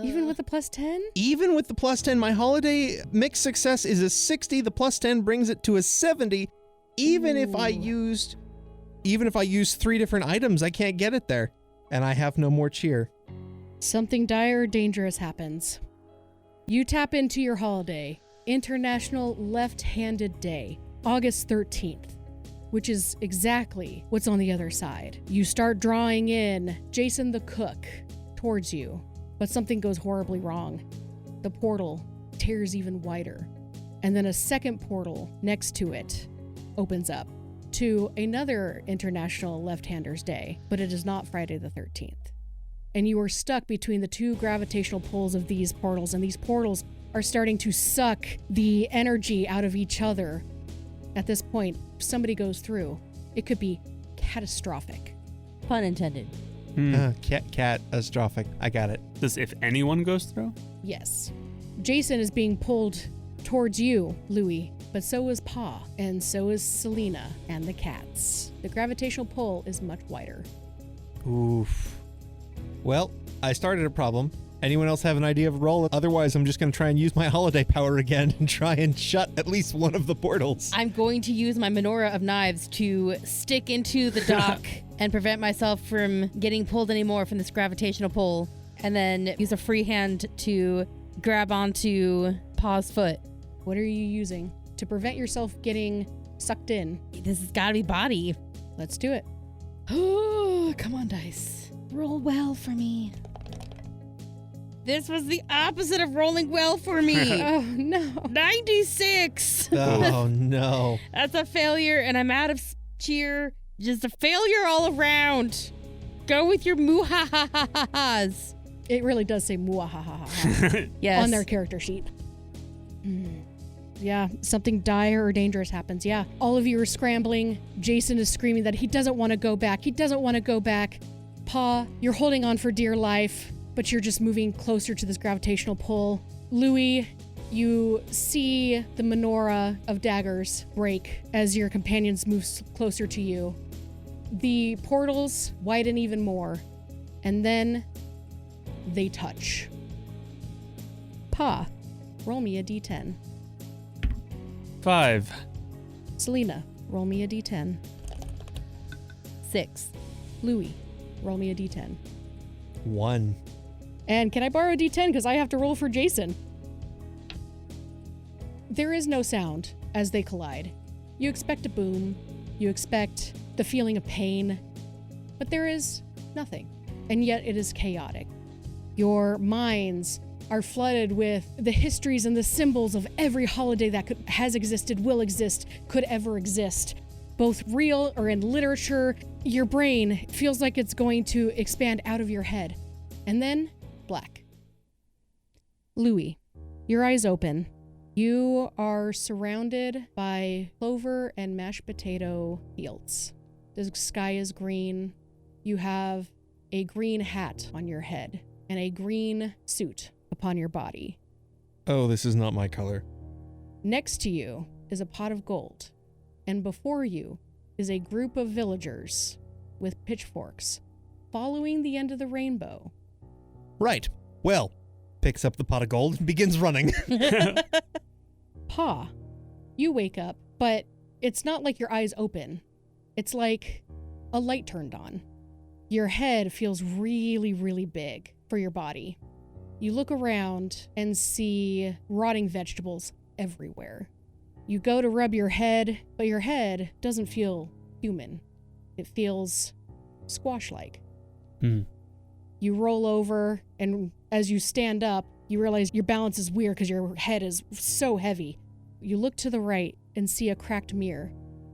Even with the +10? Even with the +10, my holiday mixed success is a 60. The +10 brings it to a 70. Even if I used 3 different items, I can't get it there. And I have no more cheer. Something dire or dangerous happens. You tap into your holiday, International Left-Handed Day, August 13th, which is exactly what's on the other side. You start drawing in Jason the cook towards you, but something goes horribly wrong. The portal tears even wider, and then a second portal next to it opens up to another International Left-Handers Day, but it is not Friday the 13th. And you are stuck between the 2 gravitational pulls of these portals, and these portals are starting to suck the energy out of each other. At this point, if somebody goes through, it could be catastrophic. Pun intended. Catastrophic. I got it. Does if anyone goes through? Yes. Jason is being pulled towards you, Louis, but so is Pa, and so is Selena and the cats. The gravitational pull is much wider. Oof. Well, I started a problem. Anyone else have an idea of a roll? Otherwise, I'm just going to try and use my holiday power again and try and shut at least one of the portals. I'm going to use my menorah of knives to stick into the dock and prevent myself from getting pulled anymore from this gravitational pull, and then use a free hand to grab onto Pa's foot. What are you using to prevent yourself getting sucked in? This has got to be body. Let's do it. Oh, come on, dice. Roll well for me. This was the opposite of rolling well for me. Oh, no. 96. Oh, no. That's a failure, and I'm out of cheer. Just a failure all around. Go with your moo-ha-ha-ha-has. It really does say muahahaha Yes. on their character sheet. Yeah, something dire or dangerous happens. Yeah, all of you are scrambling. Jason is screaming that he doesn't want to go back. He doesn't want to go back. Pa, you're holding on for dear life, but you're just moving closer to this gravitational pull. Louis, you see the menorah of daggers break as your companions move closer to you. The portals widen even more, and then they touch. Pa, roll me a d10. 5. Selena, roll me a d10. 6. Louis, roll me a d10. 1. And can I borrow a d10 because I have to roll for Jason? There is no sound as they collide. You expect a boom. You expect the feeling of pain. But there is nothing. And yet it is chaotic. Your minds are flooded with the histories and the symbols of every holiday that has existed, will exist, could ever exist, both real or in literature. Your brain feels like it's going to expand out of your head. And then, black. Louis, your eyes open. You are surrounded by clover and mashed potato fields. The sky is green. You have a green hat on your head and a green suit upon your body. Oh, this is not my color. Next to you is a pot of gold, and before you is a group of villagers with pitchforks following the end of the rainbow. Right. Well, picks up the pot of gold and begins running. Pa, you wake up, but it's not like your eyes open. It's like a light turned on. Your head feels really, really big for your body. You look around and see rotting vegetables everywhere. You go to rub your head, but your head doesn't feel human. It feels squash-like. You roll over, and as you stand up, you realize your balance is weird because your head is so heavy. You look to the right and see a cracked mirror,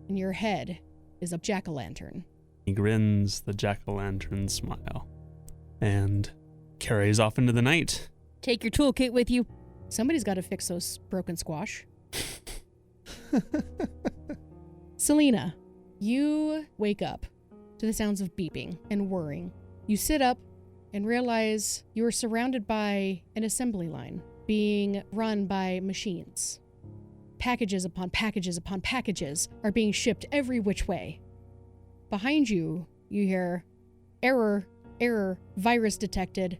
and your head is a jack-o'-lantern. He grins the jack-o'-lantern smile and carries off into the night. Take your toolkit with you. Somebody's got to fix those broken squash. Selena, you wake up to the sounds of beeping and whirring. You sit up and realize you are surrounded by an assembly line being run by machines. Packages upon packages upon packages are being shipped every which way. Behind you, you hear, error, virus detected,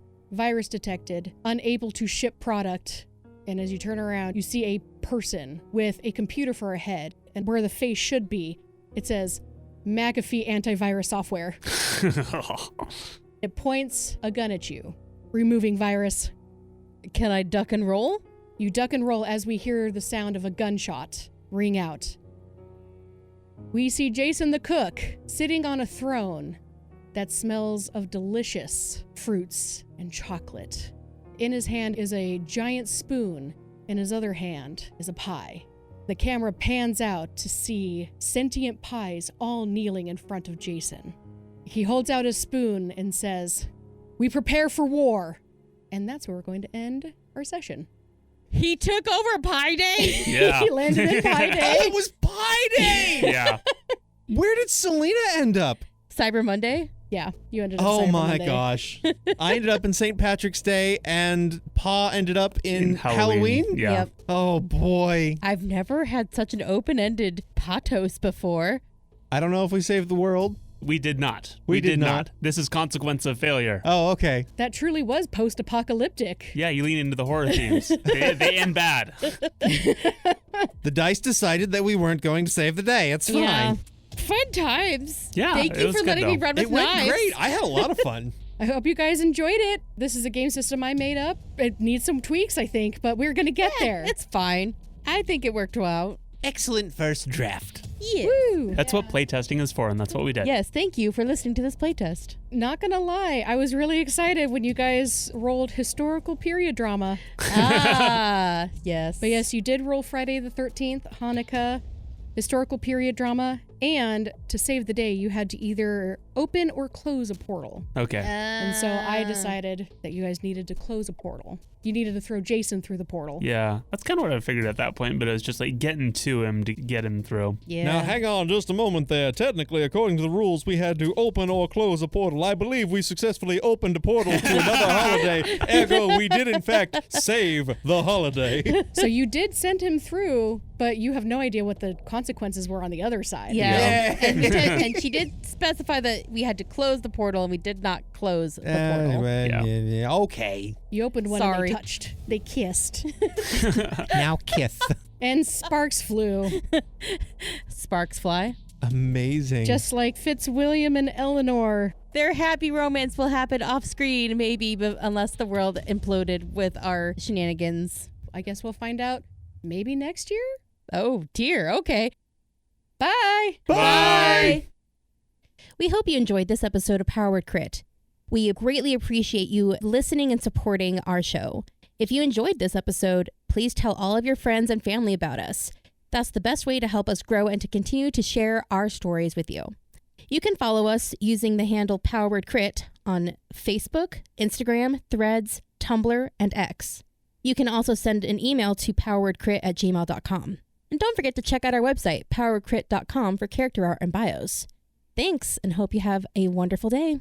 unable to ship product. And as you turn around, you see a person with a computer for a head, and where the face should be, it says, McAfee antivirus software. It points a gun at you, removing virus. Can I duck and roll? You duck and roll as we hear the sound of a gunshot ring out. We see Jason the cook sitting on a throne that smells of delicious fruits and chocolate. In his hand is a giant spoon, in his other hand is a pie. The camera pans out to see sentient pies all kneeling in front of Jason. He holds out his spoon and says, "We prepare for war." And that's where we're going to end our session. He took over Pie Day? Yeah. He landed in Pie Day. Oh, it was Pie Day! Yeah. Where did Selena end up? Cyber Monday? Yeah, you ended up Oh Cyber my Monday. gosh. I ended up in St. Patrick's Day, and Pa ended up in Halloween? Yeah. Yep. Oh boy. I've never had such an open-ended PAHTOS before. I don't know if we saved the world. We did not. We did not. This is consequence of failure. Oh, okay. That truly was post-apocalyptic. Yeah, you lean into the horror themes. They end bad. The dice decided that we weren't going to save the day. It's fine. Yeah. Fun times. Yeah, Thank it you was for good, letting me though. run with It went knives. great. I had a lot of fun. I hope you guys enjoyed it. This is a game system I made up. It needs some tweaks, I think, but we're going to get there. It's fine. I think it worked well. Excellent first draft. Yeah. Woo! That's what playtesting is for, and that's what we did. Yes, thank you for listening to this playtest. Not gonna lie, I was really excited when you guys rolled historical period drama. Ah, yes. But yes, you did roll Friday the 13th, Hanukkah, historical period drama, and to save the day, you had to either open or close a portal. Okay. And so I decided that you guys needed to close a portal. You needed to throw Jason through the portal. Yeah, that's kind of what I figured at that point, but it was just like getting to him to get him through. Yeah. Now, hang on just a moment there. Technically, according to the rules, we had to open or close a portal. I believe we successfully opened a portal to another holiday. Ergo, we did, in fact, save the holiday. So you did send him through, but you have no idea what the consequences were on the other side. Yeah. And, and she did specify that we had to close the portal, and we did not close the portal. Yeah. Okay. You opened one and Sorry. they touched. They kissed. Now kiss. And sparks flew. Sparks fly. Amazing. Just like Fitzwilliam and Eleanor. Their happy romance will happen off screen, maybe, but unless the world imploded with our shenanigans. I guess we'll find out maybe next year? Oh, dear. Okay. Bye! Bye! We hope you enjoyed this episode of Power Word Crit. We greatly appreciate you listening and supporting our show. If you enjoyed this episode, please tell all of your friends and family about us. That's the best way to help us grow and to continue to share our stories with you. You can follow us using the handle PowerWordCrit on Facebook, Instagram, Threads, Tumblr, and X. You can also send an email to powerwordcrit@gmail.com. And don't forget to check out our website, powerwordcrit.com, for character art and bios. Thanks, and hope you have a wonderful day.